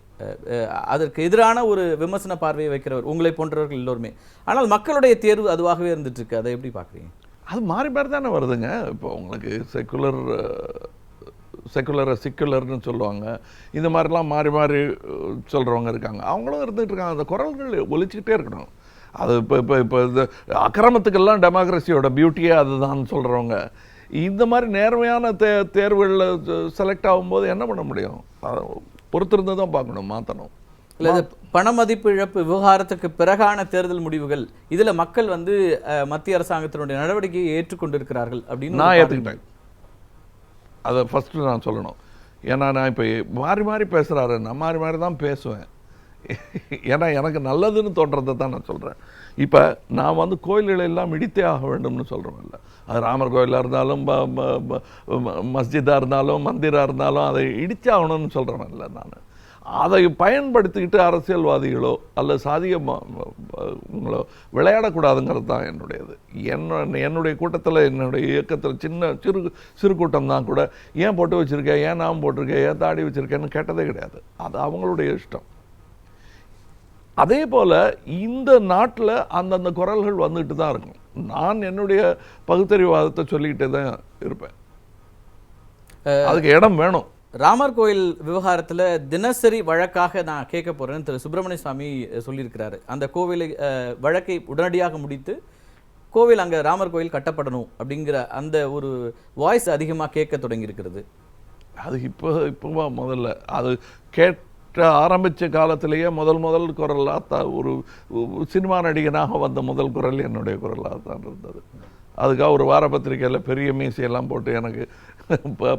அதற்கு எதிரான ஒரு விமர்சன பார்வையை வைக்கிறவர் உங்களை போன்றவர்கள் எல்லோருமே. ஆனால் மக்களுடைய தேர்வு அதுவாகவே இருந்துட்டு இருக்கு. அதை எப்படி பார்க்குறீங்க? அது மாறி மாறி தானே வருதுங்க. இப்போ உங்களுக்கு செக்குலர்னு சொல்லுவாங்க, இந்த மாதிரிலாம் மாறி மாறி சொல்கிறவங்க இருக்காங்க. அவங்களும் இருந்துகிட்டு இருக்காங்க. அந்த குரல்கள் ஒலிச்சுக்கிட்டே இருக்கணும். அது இப்போ இந்த அக்கிரமத்துக்கெல்லாம் டெமோக்ரஸியோட பியூட்டியே அதுதான் சொல்கிறவங்க. இந்த மாதிரி நேர்மையான தேர்வுகளில் செலக்ட் ஆகும்போது என்ன பண்ண முடியும்? பொறுத்திருந்து தான் பார்க்கணும், மாற்றணும். இல்லை, இது பண மதிப்பு இழப்பு விவகாரத்துக்கு பிறகான தேர்தல் முடிவுகள், இதில் மக்கள் வந்து மத்திய அரசாங்கத்தினுடைய நடவடிக்கையை ஏற்றுக்கொண்டிருக்கிறார்கள் அப்படின்னு நான் ஏற்றுக்கிட்டேன். அதை ஃபஸ்ட்டு நான் சொல்லணும். ஏன்னா நான் இப்போ மாறி மாறி பேசுகிறாரு, நான் மாறி மாறி தான் பேசுவேன். ஏன்னா எனக்கு நல்லதுன்னு தோன்றதை தான் நான் சொல்கிறேன். இப்போ நான் வந்து கோயில்களை எல்லாம் இடித்தே ஆக வேண்டும்னு சொல்கிறோம். இல்லை, அது ராமர் கோயிலாக இருந்தாலும் மஸ்ஜிதாக இருந்தாலும் மந்திராக இருந்தாலும் அதை இடிச்சாகணும்னு சொல்கிறேன். இல்லை, நான் அதை பயன்படுத்திக்கிட்டு அரசியல்வாதிகளோ அல்ல சாதியங்களோ விளையாடக்கூடாதுங்கிறது தான் என்னுடையது. என்னுடைய கூட்டத்தில், என்னுடைய இயக்கத்தில் சிறு கூட்டம் தான் கூட ஏன் போட்டு வச்சுருக்கேன், ஏன் நாம் போட்டிருக்கேன், ஏன் தாடி வச்சுருக்கேன்னு கேட்டதே கிடையாது. அது அவங்களுடைய இஷ்டம். அதே போல் இந்த நாட்டில் அந்தந்த குரல்கள் வந்துக்கிட்டு தான் இருக்கும். நான் என்னுடைய பகுத்தறிவாதத்தை சொல்லிக்கிட்டே தான் இருப்பேன். அதுக்கு இடம் வேணும். ராமர் கோயில் விவகாரத்தில் தினசரி வழக்காக நான் கேட்க போறேன்னு திரு சுப்பிரமணிய சுவாமி சொல்லியிருக்கிறாரு. அந்த கோவிலை வழக்கை உடனடியாக முடித்து கோவில் அங்கே ராமர் கோயில் கட்டப்படணும் அப்படிங்கிற அந்த ஒரு வாய்ஸ் அதிகமாக கேட்க தொடங்கி இருக்கிறது. அது இப்போ முதல்ல அது கேட்ட ஆரம்பித்த காலத்திலேயே முதல் குரலாக ஒரு சினிமா நடிகனாக வந்த முதல் குரல் என்னுடைய குரலாக தான் இருந்தது. அதுக்காக ஒரு வார பத்திரிகையில் பெரிய மீசையெல்லாம் போட்டு எனக்கு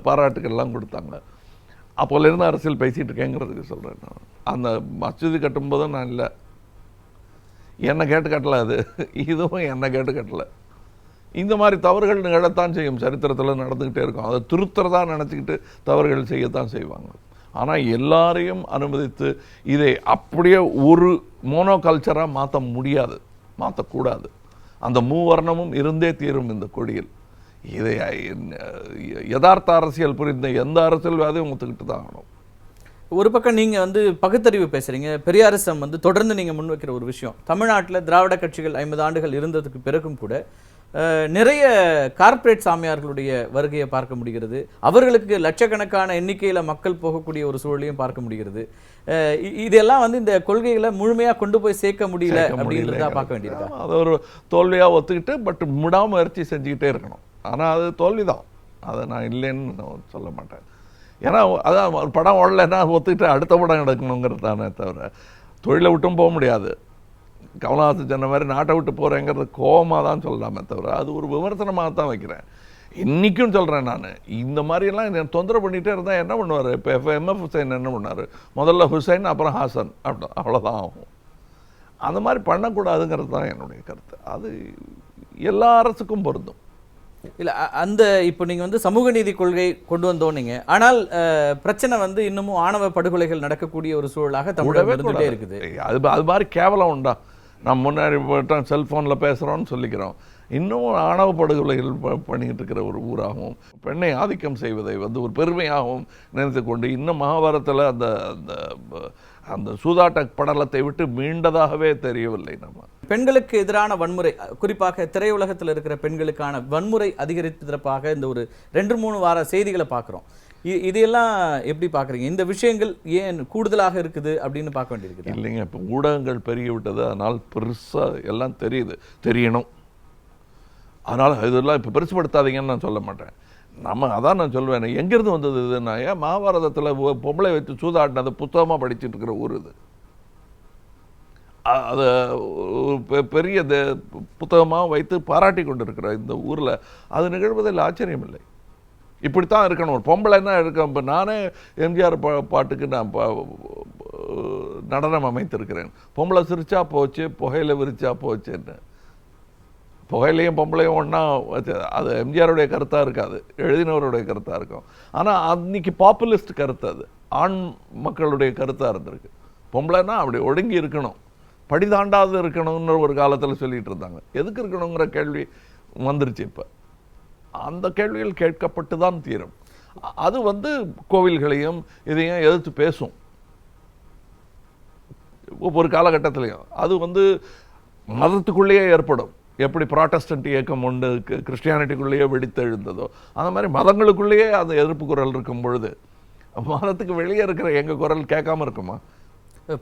பாராட்டுக்கள்லாம் கொடுத்தாங்க. அப்போலேருந்து அரசியல் பேசிகிட்டு இருக்கேங்கிறதுக்கு சொல்கிறேன். நான் அந்த மஸ்ஜிது கட்டும்போதும் நான் இல்லை, என்னை கேட்டு கட்டலை, அது இதுவும் என்னை கேட்டு கட்டலை. இந்த மாதிரி தவறுகள் நிகழத்தான் செய்யும், சரித்திரத்தில் நடந்துக்கிட்டே இருக்கும். அதை திருத்துறதா நினச்சிக்கிட்டு தவறுகள் செய்யத்தான் செய்வாங்க. ஆனால் எல்லாரையும் அனுமதித்து இதை அப்படியே ஒரு மோனோ கல்ச்சராக மாற்ற முடியாது, மாற்றக்கூடாது. அந்த மூவர்ணமும் இருந்தே தீரும் இந்த கொடியில். இதை யதார்த்த அரசியல் புரிந்த எந்த அரசியல்வாதையும் ஒத்துக்கிட்டு தான் ஆகணும். ஒரு பக்கம் நீங்கள் வந்து பகுத்தறிவு பேசுகிறீங்க, பெரியாரிசம் வந்து தொடர்ந்து நீங்கள் முன்வைக்கிற ஒரு விஷயம். தமிழ்நாட்டில் திராவிட கட்சிகள் 50 ஆண்டுகள் இருந்ததுக்கு பிறகும் கூட நிறைய கார்ப்பரேட் சாமியார்களுடைய வருகையை பார்க்க முடிகிறது. அவர்களுக்கு லட்சக்கணக்கான எண்ணிக்கையில் மக்கள் போகக்கூடிய ஒரு சூழலையும் பார்க்க முடிகிறது. இதெல்லாம் வந்து இந்த கொள்கைகளை முழுமையாக கொண்டு போய் சேர்க்க முடியல அப்படின்றத பார்க்க வேண்டியிருக்கா? அதை ஒரு தோல்வியாக ஒத்துக்கிட்டு பட் முடாமுயற்சி செஞ்சுக்கிட்டே இருக்கணும். ஆனால் அது தோல்வி தான், அதை நான் இல்லைன்னு சொல்ல மாட்டேன். ஏன்னா அதான் ஒரு படம் ஓடலைன்னா ஒத்துக்கிட்டு அடுத்த படம் எடுக்கணுங்கிறது தானே தவிர தொழிலை விட்டும் போக முடியாது. கமலஹாசன் சொன்ன மாதிரி நாட்டை விட்டு போகிறேங்கிறது கோபமாக தான் சொல்லலாமே தவிர அது ஒரு விமர்சனமாக தான் வைக்கிறேன். இன்றைக்கும் சொல்கிறேன் நான், இந்த மாதிரியெல்லாம் என்னை தொந்தரவு பண்ணிகிட்டே இருந்தால் என்ன பண்ணுவார்? இப்போ எம்எஃப் ஹுசைன் என்ன பண்ணார்? முதல்ல ஹுசைன் அப்புறம் ஹாசன், அவ்வளோதான் ஆகும். அந்த மாதிரி பண்ணக்கூடாதுங்கிறது தான் என்னுடைய கருத்து. அது எல்லா அரசுக்கும் பொருந்தும். இல்லை, அந்த இப்போ நீங்கள் வந்து சமூக நீதி கொள்கை கொண்டு வந்தோன்னீங்க, ஆனால் பிரச்சனை வந்து இன்னமும் ஆணவ படுகொலைகள் நடக்கக்கூடிய ஒரு சூழலாக தமிழகம் இருந்துகிட்டே இருக்குது. அது மாதிரி கேவலம் உண்டா? நம்ம முன்னாடி செல்ஃபோனில் பேசுகிறோன்னு சொல்லிக்கிறோம், இன்னும் ஆணவ படுகொலைகள் பண்ணிக்கிட்டு இருக்கிற ஒரு ஊராகவும் பெண்ணை ஆதிக்கம் செய்வதை வந்து ஒரு பெருமையாகவும் நினைத்து கொண்டு இன்னும் மகாபாரதத்தில் அந்த அந்த சூதாட்ட படலத்தை விட்டு மீண்டதாகவே தெரியவில்லை. நம்ம பெண்களுக்கு எதிரான வன்முறை, குறிப்பாக திரையுலகத்தில் இருக்கிற பெண்களுக்கான வன்முறை அதிகரிப்பதற்காக இந்த ஒரு 2-3 வார செய்திகளை பார்க்குறோம். இதையெல்லாம் எப்படி பார்க்குறீங்க? இந்த விஷயங்கள் ஏன் கூடுதலாக இருக்குது அப்படின்னு பார்க்க வேண்டியிருக்குது? இல்லைங்க, இப்போ ஊடகங்கள் பெருகி விட்டது, அதனால் பெருசாக எல்லாம் தெரியணும். அதனால் இதெல்லாம் இப்போ பெருசுப்படுத்தாதீங்கன்னு நான் சொல்ல மாட்டேன். அதான் நான் சொல்வேன், எங்கேருந்து வந்தது இதுன்னா, ஏன் மகாபாரதத்தில் பொம்பளை வச்சு சூதாட்டினது புத்தகமாக படிச்சுட்டு இருக்கிற ஊர் இது. அதை பெரிய புத்தகமாக வைத்து பாராட்டி கொண்டு இருக்கிற இந்த ஊரில் அது நிகழ்வதில் ஆச்சரியம் இல்லை. இப்படித்தான் இருக்கணும், ஒரு பொம்பளைன்னா இருக்க. இப்போ நானே எம்ஜிஆர் பாட்டுக்கு நான் நடனம் அமைத்திருக்கிறேன். பொம்பளை சிரிச்சா போச்சு, புகையில விரிச்சா போச்சுன்னு. புகையிலையும் பொம்பளையும் ஒன்றா அது எம்ஜிஆருடைய கருத்தாக இருக்காது, எழுதினவருடைய கருத்தாக இருக்கும். ஆனால் அன்னைக்கு பாப்புலிஸ்ட் கருத்து, அது ஆண் மக்களுடைய கருத்தாக இருந்திருக்கு. பொம்பளைன்னா அப்படி ஒடுங்கி இருக்கணும், படிதாண்டாது இருக்கணும்னு ஒரு காலத்தில் சொல்லிட்டு இருந்தாங்க. எதுக்கு இருக்கணுங்கிற கேள்வி வந்துருச்சு. இப்போ அந்த கேள்விகள் கேட்கப்பட்டு தான் தீரும். அது வந்து கோவில்களையும் இதையும் எதிர்த்து பேசும் ஒவ்வொரு காலகட்டத்திலையும். அது வந்து மதத்துக்குள்ளேயே ஏற்படும். எப்படி ப்ராட்டஸ்டன்ட் இயக்கம் ஒன்று கிறிஸ்டியானிட்டிக்குள்ளேயே வெடித்து எழுந்ததோ அந்த மாதிரி மதங்களுக்குள்ளேயே அந்த எதிர்ப்பு குரல் இருக்கும் பொழுது மதத்துக்கு வெளியே இருக்கிற எங்கள் குரல் கேட்காம இருக்குமா?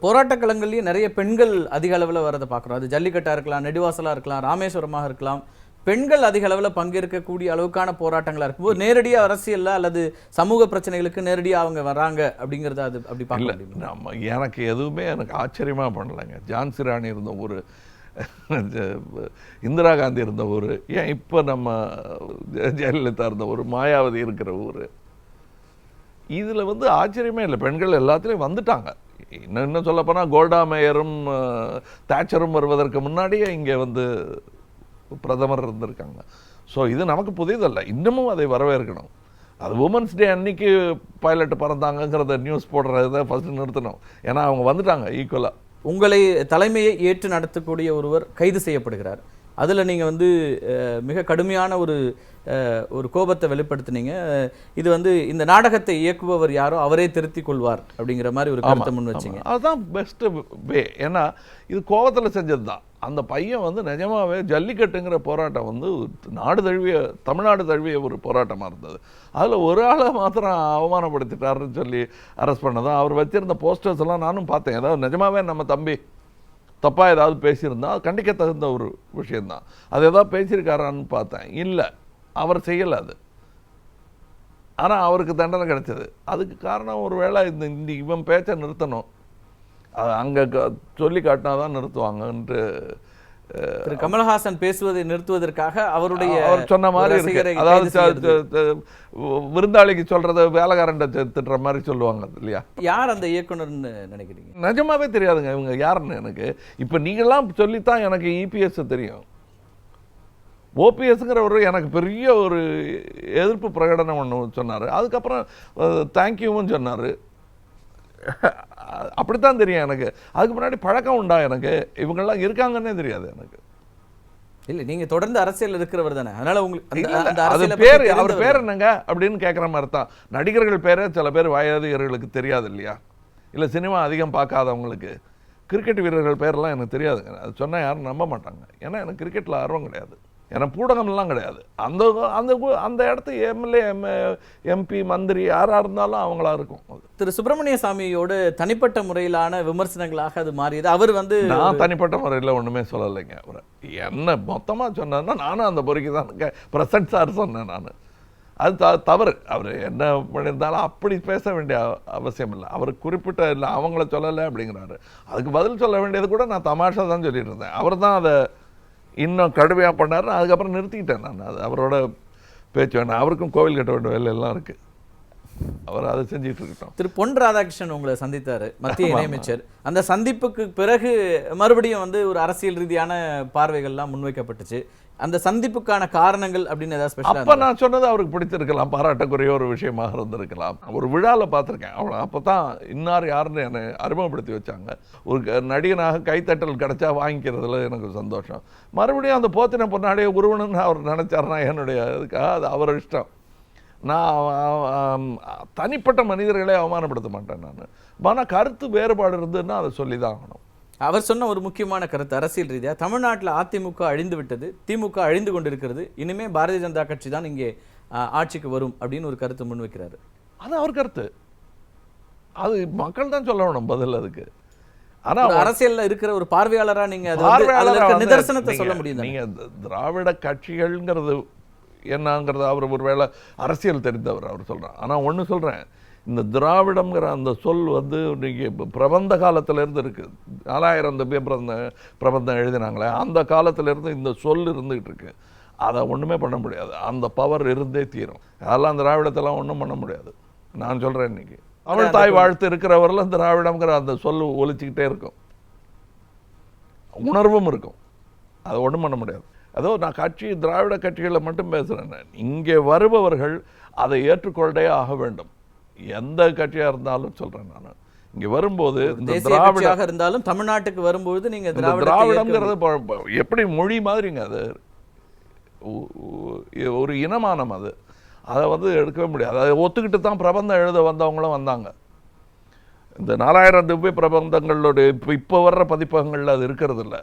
போராட்ட களங்கள்லேயும் நிறைய பெண்கள் அதிக அளவில் வரதை பார்க்குறோம். அது ஜல்லிக்கட்டாக இருக்கலாம், நெடுவாசலாக இருக்கலாம், ராமேஸ்வரமாக இருக்கலாம். பெண்கள் அதிக அளவில் பங்கேற்கக்கூடிய அளவுக்கான போராட்டங்களாக இருக்கும்போது நேரடியாக அரசியலில் அல்லது சமூக பிரச்சனைகளுக்கு நேரடியாக அவங்க வராங்க அப்படிங்கிறத அது அப்படி பார்க்கல. நம்ம எனக்கு எதுவுமே ஆச்சரியமாக பண்ணலைங்க. ஜான்சி ராணி இருந்த ஒரு இந்திரா காந்தி இருந்த ஊர், ஏன் இப்போ நம்ம ஜெயலலிதா இருந்த ஒரு மாயாவதி இருக்கிற ஊர், இதில் வந்து ஆச்சரியமே இல்லை. பெண்கள் எல்லாத்துலேயும் வந்துட்டாங்க. இன்னும் சொல்லப்போனால் கோல்டா மேயரும் தாச்சரும் வருவதற்கு முன்னாடியே இங்கே வந்து பிரதமர் இருந்திருக்காங்க. ஸோ இது நமக்கு புதியதல்ல, இன்னமும் அதை வரவேற்கணும். அது உமன்ஸ் டே அன்னைக்கு பைலட் பறந்தாங்கிறத நியூஸ் போடுறத ஃபஸ்ட்டு நிறுத்தணும். ஏன்னா அவங்க வந்துட்டாங்க ஈக்குவலாக. உங்களை தலைமையை ஏற்று நடத்தக்கூடிய ஒருவர் கைது செய்யப்படுகிறார். அதில் நீங்கள் வந்து மிக கடுமையான ஒரு கோபத்தை வெளிப்படுத்தினீங்க. இது வந்து இந்த நாடகத்தை இயக்குபவர் யாரோ அவரே திருத்திக் கொள்வார் அப்படிங்கிற மாதிரி ஒரு கருத்தை முன் வச்சிங்க. அதுதான் பெஸ்ட் வே. ஏன்னா இது கோபத்தில் செஞ்சது தான். அந்த பையன் வந்து நிஜமாவே ஜல்லிக்கட்டுங்கிற போராட்டம் வந்து நாடு தழுவிய, தமிழ்நாடு தழுவிய ஒரு போராட்டமாக இருந்தது. அதில் ஒரு ஆளை மாத்திரம் அவமானப்படுத்திட்டாருன்னு சொல்லி அரெஸ்ட் பண்ணதான். அவர் வச்சிருந்த போஸ்டர்ஸ் எல்லாம் நானும் பார்த்தேன். ஏதாவது நிஜமாவே நம்ம தம்பி தப்பாக ஏதாவது பேசியிருந்தா அது கண்டிக்க தகுந்த ஒரு விஷயந்தான். அது ஏதாவது பேசியிருக்காரான்னு பார்த்தேன். இல்லை, அவர் செய்யலை அது. ஆனால் அவருக்கு தண்டனை கிடைச்சது. அதுக்கு காரணம் ஒரு வேளை இந்த இவன் பேச்சை நிறுத்தணும், அங்கே சொல்லி காட்டினா தான் நிறுத்துவாங்கன்ட்டு திரு கமல்ஹாசன் பேசுவதை நிறுத்துவதற்காக அவருடைய அவர் சொன்ன மாதிரி இருக்கு. அதாவது விருந்தாளிக்கு சொல்றத வேலைக்காரன் திட்டுற மாதிரி சொல்லுவாங்க இல்லையா? யார் அந்த இயக்குனர்னு நினைக்கிறீங்க? நிஜமாவே தெரியாதுங்க இவங்க யாருன்னு எனக்கு. இப்போ நீங்களாம் சொல்லித்தான் எனக்கு இபிஎஸ் தெரியும். ஓபிஎஸ்ங்கிறவர் எனக்கு பெரிய ஒரு எதிர்ப்பு பிரகடனம் ஒன்று சொன்னார். அதுக்கப்புறம் தேங்க்யூவும் சொன்னார். அப்படித்தான் தெரியும் எனக்கு. அதுக்கு முன்னாடி பழக்கம் உண்டா எனக்கு? இவங்கெல்லாம் இருக்காங்கன்னே தெரியாது எனக்கு. இல்லை, நீங்க தொடர்ந்து அரசியல் இருக்கிறவர் தானே, அதனால உங்களுக்கு அது பேர், அவர் பேர் என்னங்க அப்படின்னு கேட்குற மாதிரி தான். நடிகர்கள் பேரே சில பேர் வயதிகர்களுக்கு தெரியாது இல்லையா? இல்லை சினிமா அதிகம் பார்க்காதவங்களுக்கு கிரிக்கெட் வீரர்கள் பேரெல்லாம் எனக்கு தெரியாதுங்க. அது சொன்னால் யாரும் நம்ப மாட்டாங்க. ஏன்னா எனக்கு கிரிக்கெட்டில் ஆர்வம் கிடையாது. ஏன்னா பூடகம்லாம் கிடையாது. அந்த அந்த அந்த இடத்து எம்எல்ஏ எம்பி மந்திரி யாராக இருந்தாலும் அவங்களா இருக்கும். திரு சுப்பிரமணிய சாமியோட தனிப்பட்ட முறையிலான விமர்சனங்களாக அது மாறியது. அவர் வந்து நான் தனிப்பட்ட முறையில் ஒன்றுமே சொல்லலைங்க. அவர் என்ன மொத்தமாக சொன்னார்னா நானும் அந்த பொறிக்கு தான் பிரசன்ட் சார் சொன்னேன். நான் அது தவறு. அவர் என்ன பண்ணியிருந்தாலும் அப்படி பேச வேண்டிய அவசியம் இல்லை. அவர் குறிப்பிட்ட இல்லை அவங்கள சொல்லலை அப்படிங்கிறாரு. அதுக்கு பதில் சொல்ல வேண்டியது கூட நான் தமாஷா தான் சொல்லிட்டு இருந்தேன். அவர் தான் அதை இன்னும் கடுமையாக பண்ணார். அதுக்கப்புறம் நிறுத்திக்கிட்டேன் நான். அது அவரோட பேச்சு வேணாம். அவருக்கும் கோவில் கட்ட வேண்டிய வேலை எல்லாம் இருக்குது. அவர் அதை செஞ்சுட்டு இருக்கட்டும். திரு பொன் ராதாகிருஷ்ணன் உங்களை சந்தித்தார், மத்திய இணையமைச்சர். அந்த சந்திப்புக்கு பிறகு மறுபடியும் வந்து ஒரு அரசியல் ரீதியான பார்வைகள்லாம் முன்வைக்கப்பட்டுச்சு. அந்த சந்திப்புக்கான காரணங்கள் அப்படின்னு ஏதாவது ஸ்பெஷல்? அப்போ நான் சொன்னது அவருக்கு பிடிச்சிருக்கலாம், பாராட்டக்குரிய ஒரு விஷயமாக இருந்திருக்கலாம். ஒரு விழாவில் பார்த்துருக்கேன் அவ்வளோ. அப்போ தான் இன்னார் யாருன்னு என்னை அறிமுகப்படுத்தி வச்சாங்க. ஒரு நடிகனாக கைத்தட்டல் கிடைச்சா வாங்கிக்கிறதுல எனக்கு சந்தோஷம். மறுபடியும் அந்த போத்தின பொன்னாடியே உருவணுன்னு அவர் நினச்சாருன்னா என்னுடைய இதுக்காக அது அவர் இஷ்டம். நான் தனிப்பட்ட மனிதர்களே அவமானப்படுத்த மாட்டேன் நான். ஆனால் கருத்து வேறுபாடு இருந்ததுன்னா அதை சொல்லி தான் ஆகணும். அவர் சொன்ன ஒரு முக்கியமான கருத்து அரசியல் ரீதியாக, தமிழ்நாட்டில் அதிமுக அழிந்து விட்டது, திமுக அழிந்து கொண்டிருக்கிறது, இனிமே பாரதிய ஜனதா கட்சி தான் இங்கே ஆட்சிக்கு வரும் அப்படின்னு ஒரு கருத்து முன்வைக்கிறாரு. அது அவர் கருத்து. அது மக்கள் தான் சொல்ல வேணும் பதில் அதுக்கு. ஆனால் அரசியல்ல இருக்கிற ஒரு பார்வையாளரா நீங்க நிதர்சனத்தை சொல்ல முடியும். நீங்க திராவிட கட்சிகள்ங்கிறது என்னங்கிறது அவர் ஒரு வேளை அரசியல் தெரிந்தவர் அவர் சொல்கிறார். ஆனால் ஒன்று சொல்கிறேன், இந்த திராவிடம்ங்கிற அந்த சொல் வந்து நீங்கள் பிரபந்த காலத்திலேருந்து இருக்குது. 4000 பிரபந்தம் எழுதினாங்களே அந்த காலத்திலேருந்து இந்த சொல் இருந்துகிட்டு இருக்கு. அதை ஒன்றுமே பண்ண முடியாது. அந்த பவர் இருந்தே தீரும். அதெல்லாம் திராவிடத்தெல்லாம் ஒன்றும் பண்ண முடியாது. நான் சொல்கிறேன், இன்னைக்கு தமிழ் தாய் வாழ்த்து இருக்கிறவரெல்லாம் திராவிடம்ங்கிற அந்த சொல் ஒலிச்சிக்கிட்டே இருக்கும், உணர்வும் இருக்கும். அதை ஒன்றும் பண்ண முடியாது. அதோ நான் திராவிட கட்சிகளை மட்டும் பேசுகிறேன். இங்கே வருபவர்கள் அதை ஏற்றுக்கொண்டே ஆக வேண்டும். எந்த கட்சியாக இருந்தாலும் சொல்கிறேன் நான். இங்கே வரும்போது இந்த திராவிடாக இருந்தாலும் தமிழ்நாட்டுக்கு வரும்போது நீங்கள் திராவிடங்கிறது எப்படி மொழி மாதிரிங்க. அது ஒரு இனமானம். அதை வந்து எடுக்கவே முடியாது. அதை ஒத்துக்கிட்டு தான் பிரபந்தம் எழுத வந்தவங்களும் வந்தாங்க. இந்த 4000 பிரபந்தங்களோட இப்போ வர்ற பதிப்பகங்களில் அது இருக்கிறது இல்லை.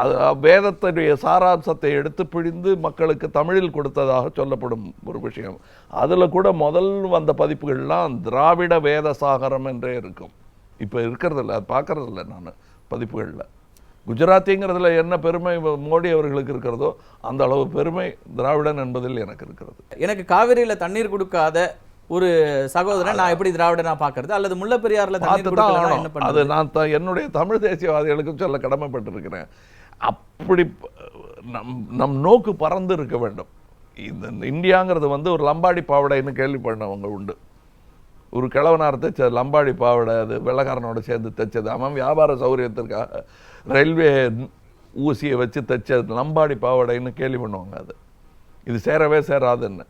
அது வேதத்துடைய சாராம்சத்தை எடுத்து பிழிந்து மக்களுக்கு தமிழில் கொடுத்ததாக சொல்லப்படும் ஒரு விஷயம். அதில் கூட முதல் வந்த பதிப்புகள்லாம் திராவிட வேத சாகரம் என்றே இருக்கும். இப்போ இருக்கிறதில்ல, அது பார்க்கறதில்ல நான் பதிப்புகளில். குஜராத்திங்கிறதுல என்ன பெருமை மோடி அவர்களுக்கு இருக்கிறதோ அந்த அளவு பெருமை திராவிடன் என்பதில் எனக்கு இருக்கிறது. எனக்கு காவிரியில் தண்ணீர் கொடுக்காத ஒரு சகோதரன் நான் எப்படி திராவிடனா பார்க்கறது, அல்லது முல்லைப்பெரியாரில் தண்ணீர் கொடுக்கணும், அது நான் என்னுடைய தமிழ் தேசியவாதிகளுக்கும் சொல்ல கடமைப்பட்டிருக்கிறேன். அப்படி நம் நோக்கு பறந்து இருக்க வேண்டும். இந்த இந்தியாங்கிறது வந்து ஒரு லம்பாடி பாவடைன்னு கேள்விப்பட்டவங்க உண்டு. ஒரு கிழவனார் தைச்ச லம்பாடி பாவடை, அது வெள்ளக்காரனோட சேர்ந்து தைச்சது. அவன் வியாபார சௌகரியத்திற்காக ரயில்வே ஊசியை வச்சு தைச்ச லம்பாடி பாவடைன்னு கேள்வி பண்ணுவாங்க. அது இது சேரவே சேராதுன்னு.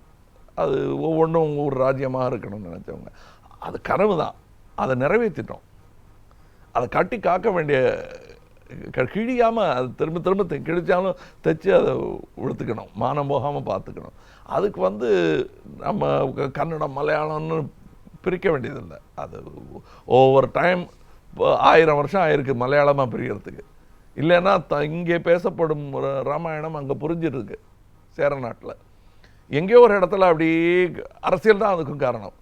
அது ஒவ்வொன்றும் ஒரு ராஜ்யமாக இருக்கணும்னு நினச்சவங்க. அது கனவு தான். அதை நிறைவேற்றிட்டோம். அதை கட்டி காக்க வேண்டிய கிழியாமல் அது திரும்ப திரும்ப கிழிச்சாலும் தைச்சு அதை உடுத்துக்கணும், மானம் போகாமல் பார்த்துக்கணும். அதுக்கு நம்ம கன்னடம் மலையாளம்னு பிரிக்க வேண்டியதில்லை. அது ஒவ்வொரு டைம் 1000 வருஷம் ஆயிருக்கு மலையாளமாக பிரிக்கிறதுக்கு. இல்லைன்னா இங்கே பேசப்படும் ராமாயணம் அங்கே புரிஞ்சிருக்கு சேர நாட்டில். எங்கேயோ ஒரு இடத்துல அப்படி அரசியல் தான் அதுக்கும் காரணம்.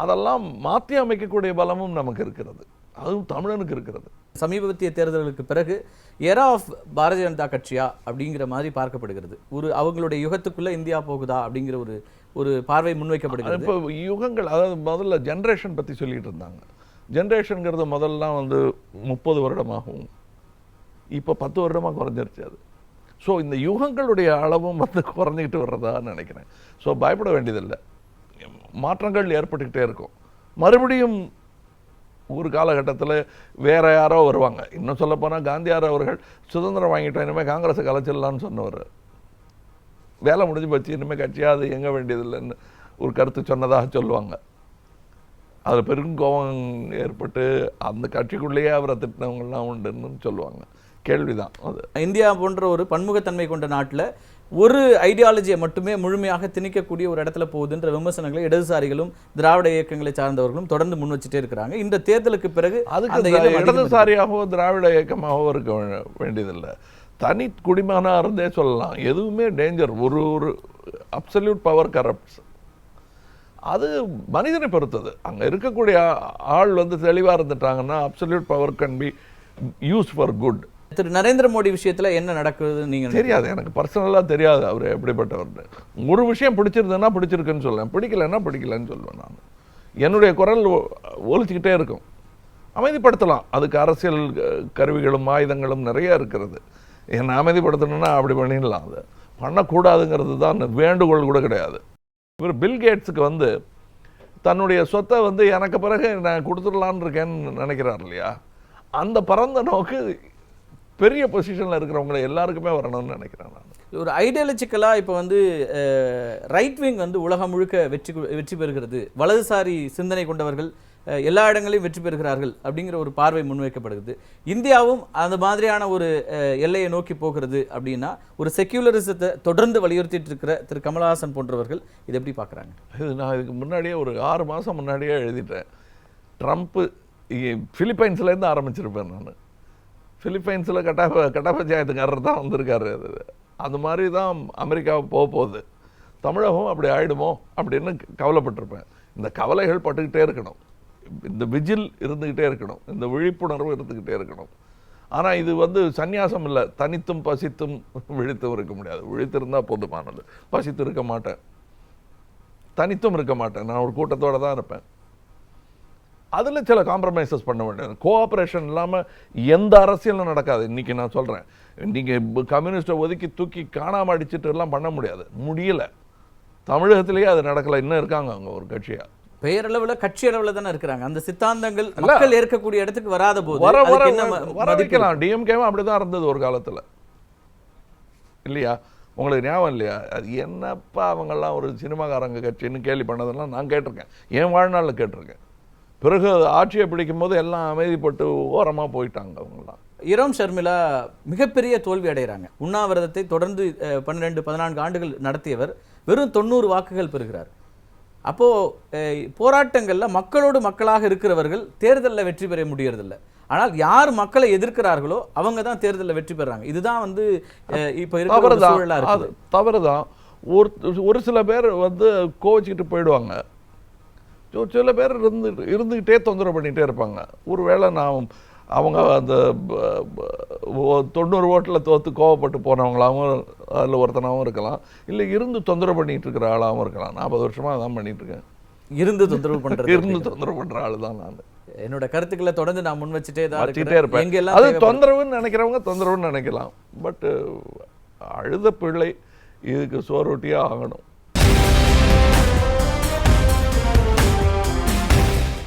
அதெல்லாம் மாற்றி அமைக்கக்கூடிய பலமும் நமக்கு இருக்கிறது, அதுவும் தமிழனுக்கு இருக்கிறது. சமீபத்திய தேர்தல்களுக்கு பிறகு எரா ஆஃப் பாரதிய ஜனதா கட்சியா அப்படிங்கிற மாதிரி பார்க்கப்படுகிறது. அவங்களுடைய யுகத்துக்குள்ள இந்தியா போகுதா அப்படிங்கிற ஒரு பார்வை முன்வைக்கப்படுகிறது. இப்போ யுகங்கள், அதாவது முதல்ல ஜென்ரேஷன் பற்றி சொல்லிட்டு இருந்தாங்க. ஜென்ரேஷனுங்கிறது முதல்லாம் 30 வருடமாகவும் இப்போ 10 வருடமாக குறைஞ்சிருச்சு அது. ஸோ இந்த யுகங்களுடைய அளவும் குறைஞ்சிக்கிட்டு வர்றதான்னு நினைக்கிறேன். ஸோ பயப்பட வேண்டியதில்லை, மாற்றங்கள் ஏற்பட்டுக்கிட்டே இருக்கும். மறுபடியும் ஒரு காலகட்டத்தில் வேற யாரோ வருவாங்க. இன்னும் சொல்லப்போனால் காந்தியார் அவர்கள் சுதந்திரம் வாங்கிட்டோம், இனிமேல் காங்கிரஸை கலைச்சிடலான்னு சொன்னவர். வேலை முடிஞ்சு போச்சு, இனிமேல் கட்சியாக அது எங்க வேண்டியதில்லைன்னு ஒரு கருத்து சொன்னதாக சொல்லுவாங்க. அதில் பெரும் கோபம் ஏற்பட்டு அந்த கட்சிக்குள்ளேயே அவரை திட்டினவங்கள்லாம் உண்டுன்னு சொல்லுவாங்க. கேள்விதான் அது. இந்தியா போன்ற ஒரு பன்முகத்தன்மை கொண்ட நாட்டில் ஒரு ஐடியாலஜியை மட்டுமே முழுமையாக திணிக்கக்கூடிய ஒரு இடத்துல போகுதுன்ற விமர்சனங்களை இடதுசாரிகளும் திராவிட இயக்கங்களை சார்ந்தவர்களும் தொடர்ந்து முன் வச்சுட்டே இருக்கிறாங்க. இந்த தேர்தலுக்கு பிறகு அதுக்கு இடதுசாரியாகவோ திராவிட இயக்கமாகவோ இருக்க வேண்டியதில்லை, தனி குடிமகனாக இருந்தே சொல்லலாம். எதுவுமே டேஞ்சர். ஒரு அப்சல்யூட் பவர் கரப்ட்ஸ். அது மனிதனை பொறுத்தது. அங்கே இருக்கக்கூடிய ஆள் தெளிவாக இருந்துட்டாங்கன்னா absolute power can be use for good. Thiru Narendra Modi விஷயத்துல என்ன நடக்குது நீங்க தெரியாது, எனக்கு பர்சனலாக தெரியாது அவர் எப்படிப்பட்டவர். ஒரு விஷயம் பிடிச்சிருந்ததுன்னா பிடிச்சிருக்குன்னு சொல்லுவேன், பிடிக்கலன்னா பிடிக்கலன்னு சொல்லுவேன். நான் என்னுடைய குரல் ஒலிச்சுக்கிட்டே இருக்கும். அமைதிப்படுத்தலாம், அதுக்கு அரசியல் கருவிகளும் ஆயுதங்களும் நிறைய இருக்கிறது. என்னை அமைதிப்படுத்தணும்னா அப்படி பண்ணிடலாம். அது பண்ணக்கூடாதுங்கிறது தான் வேண்டுகோள் கூட கிடையாது. இவர் பில்கேட்ஸுக்கு தன்னுடைய சொத்தை எனக்கு பிறகு நான் கொடுத்துடலான்னு இருக்கேன்னு நினைக்கிறார் இல்லையா, அந்த பரந்த நோக்கு பெரிய பொசிஷனில் இருக்கிறவங்களை எல்லாருக்குமே வரணும்னு நினைக்கிறேன் நான். ஒரு ஐடியாலஜிக்கலாக இப்போ ரைட் விங் உலகம் முழுக்க வெற்றி பெறுகிறது, வலதுசாரி சிந்தனை கொண்டவர்கள் எல்லா இடங்களையும் வெற்றி பெறுகிறார்கள் அப்படிங்கிற ஒரு பார்வை முன்வைக்கப்படுகிறது. இந்தியாவும் அந்த மாதிரியான ஒரு எல்லையை நோக்கி போகிறது அப்படின்னா ஒரு செக்யூலரிசத்தை தொடர்ந்து வலியுறுத்திட்டு இருக்கிற திரு கமலஹாசன் போன்றவர்கள் இதை எப்படி பார்க்குறாங்க? இது நான் இதுக்கு முன்னாடியே ஒரு 6 மாதம் முன்னாடியே எழுதிட்டேன். ட்ரம்ப்பு பிலிப்பைன்ஸ்லேருந்து ஆரம்பிச்சிருப்பேன் நான். பிலிப்பைன்ஸில் கட்ட பஞ்சாயத்துக்காரர் தான் வந்திருக்காரு. அது மாதிரி தான் அமெரிக்காவை போகுது. தமிழகம் அப்படி ஆயிடுமோ அப்படின்னு கவலைப்பட்டிருப்பேன். இந்த கவலைகள் பட்டுக்கிட்டே இருக்கணும், இந்த விஜில் இருந்துக்கிட்டே இருக்கணும், இந்த விழிப்புணர்வு இருந்துக்கிட்டே இருக்கணும். ஆனால் இது சந்நியாசம் இல்லை, தனித்தும் பசித்தும் விழித்தும் இருக்க முடியாது. விழித்திருந்தால் போதுமானது, பசித்து இருக்க மாட்டேன், தனித்தும் இருக்க மாட்டேன், நான் ஒரு கூட்டத்தோடு தான் இருப்பேன். அதில் சில காம்ப்ரமைசஸ் பண்ண வேண்டியது. கோஆப்ரேஷன் இல்லாமல் எந்த அரசியலும் நடக்காது. இன்றைக்கி நான் சொல்கிறேன், நீங்கள் கம்யூனிஸ்ட்டை ஒதுக்கி தூக்கி காணாமல் அடிச்சுட்டு எல்லாம் பண்ண முடியல. தமிழகத்திலேயே அது நடக்கலை. இன்னும் இருக்காங்க அவங்க ஒரு கட்சியாக, பெயரளவில் கட்சி அளவில் தானே இருக்கிறாங்க. அந்த சித்தாந்தங்கள் மக்கள் ஏற்கக்கூடிய இடத்துக்கு வராத போது வர வைக்கலாம். டிஎம்கேவும் அப்படி தான் இருந்தது ஒரு காலத்தில் இல்லையா, உங்களுக்கு ஞாபகம் இல்லையா? அது என்னப்பா அவங்கெல்லாம் ஒரு சினிமாக்காரங்க கட்சின்னு கேலி பண்ணதெல்லாம் நான் கேட்டிருக்கேன், என் வாழ்நாளில் கேட்டிருக்கேன். பிறகு ஆட்சியை பிடிக்கும் போது எல்லாம் அமைதிப்பட்டு ஓரமாக போயிட்டாங்க அவங்களாம். இரோம் ஷர்மிளா மிகப்பெரிய தோல்வி அடைகிறாங்க. உண்ணாவிரதத்தை தொடர்ந்து 12-14 ஆண்டுகள் நடத்தியவர் வெறும் 90 வாக்குகள் பெறுகிறார். அப்போது போராட்டங்களில் மக்களோடு மக்களாக இருக்கிறவர்கள் தேர்தலில் வெற்றி பெற முடியறதில்லை. ஆனால் யார் மக்களை எதிர்க்கிறார்களோ அவங்க தான் தேர்தலில் வெற்றி பெறாங்க. இதுதான் இப்போ இருக்கிற சூழலா இருக்கு. தவறுதான். ஒரு சில பேர் கோவிச்சுக்கிட்டு போயிடுவாங்க, சில பேர் இருந்துக்கிட்டே தொந்தரவு பண்ணிகிட்டே இருப்பாங்க. ஒருவேளை அவங்க அந்த 90 ஓட்டில் தோற்று கோவப்பட்டு போனவங்களாகவும் அதில் ஒருத்தனாகவும் இருக்கலாம், இல்லை இருந்து தொந்தரவு பண்ணிகிட்டு இருக்கிற ஆளாகவும் இருக்கலாம். 40 வருஷமாக அதான் பண்ணிகிட்டு இருக்கேன். இருந்து தொந்தரவு பண்ணுற ஆள் தான் நான். என்னோட கருத்துக்களை தொடர்ந்து நான் முன் வச்சுட்டே இருப்பேன். அது தொந்தரவுன்னு நினைக்கிறவங்க தொந்தரவுன்னு நினைக்கலாம். பட் அழுத பிள்ளை இதுக்கு சோறு ரொட்டியாக ஆகணும்.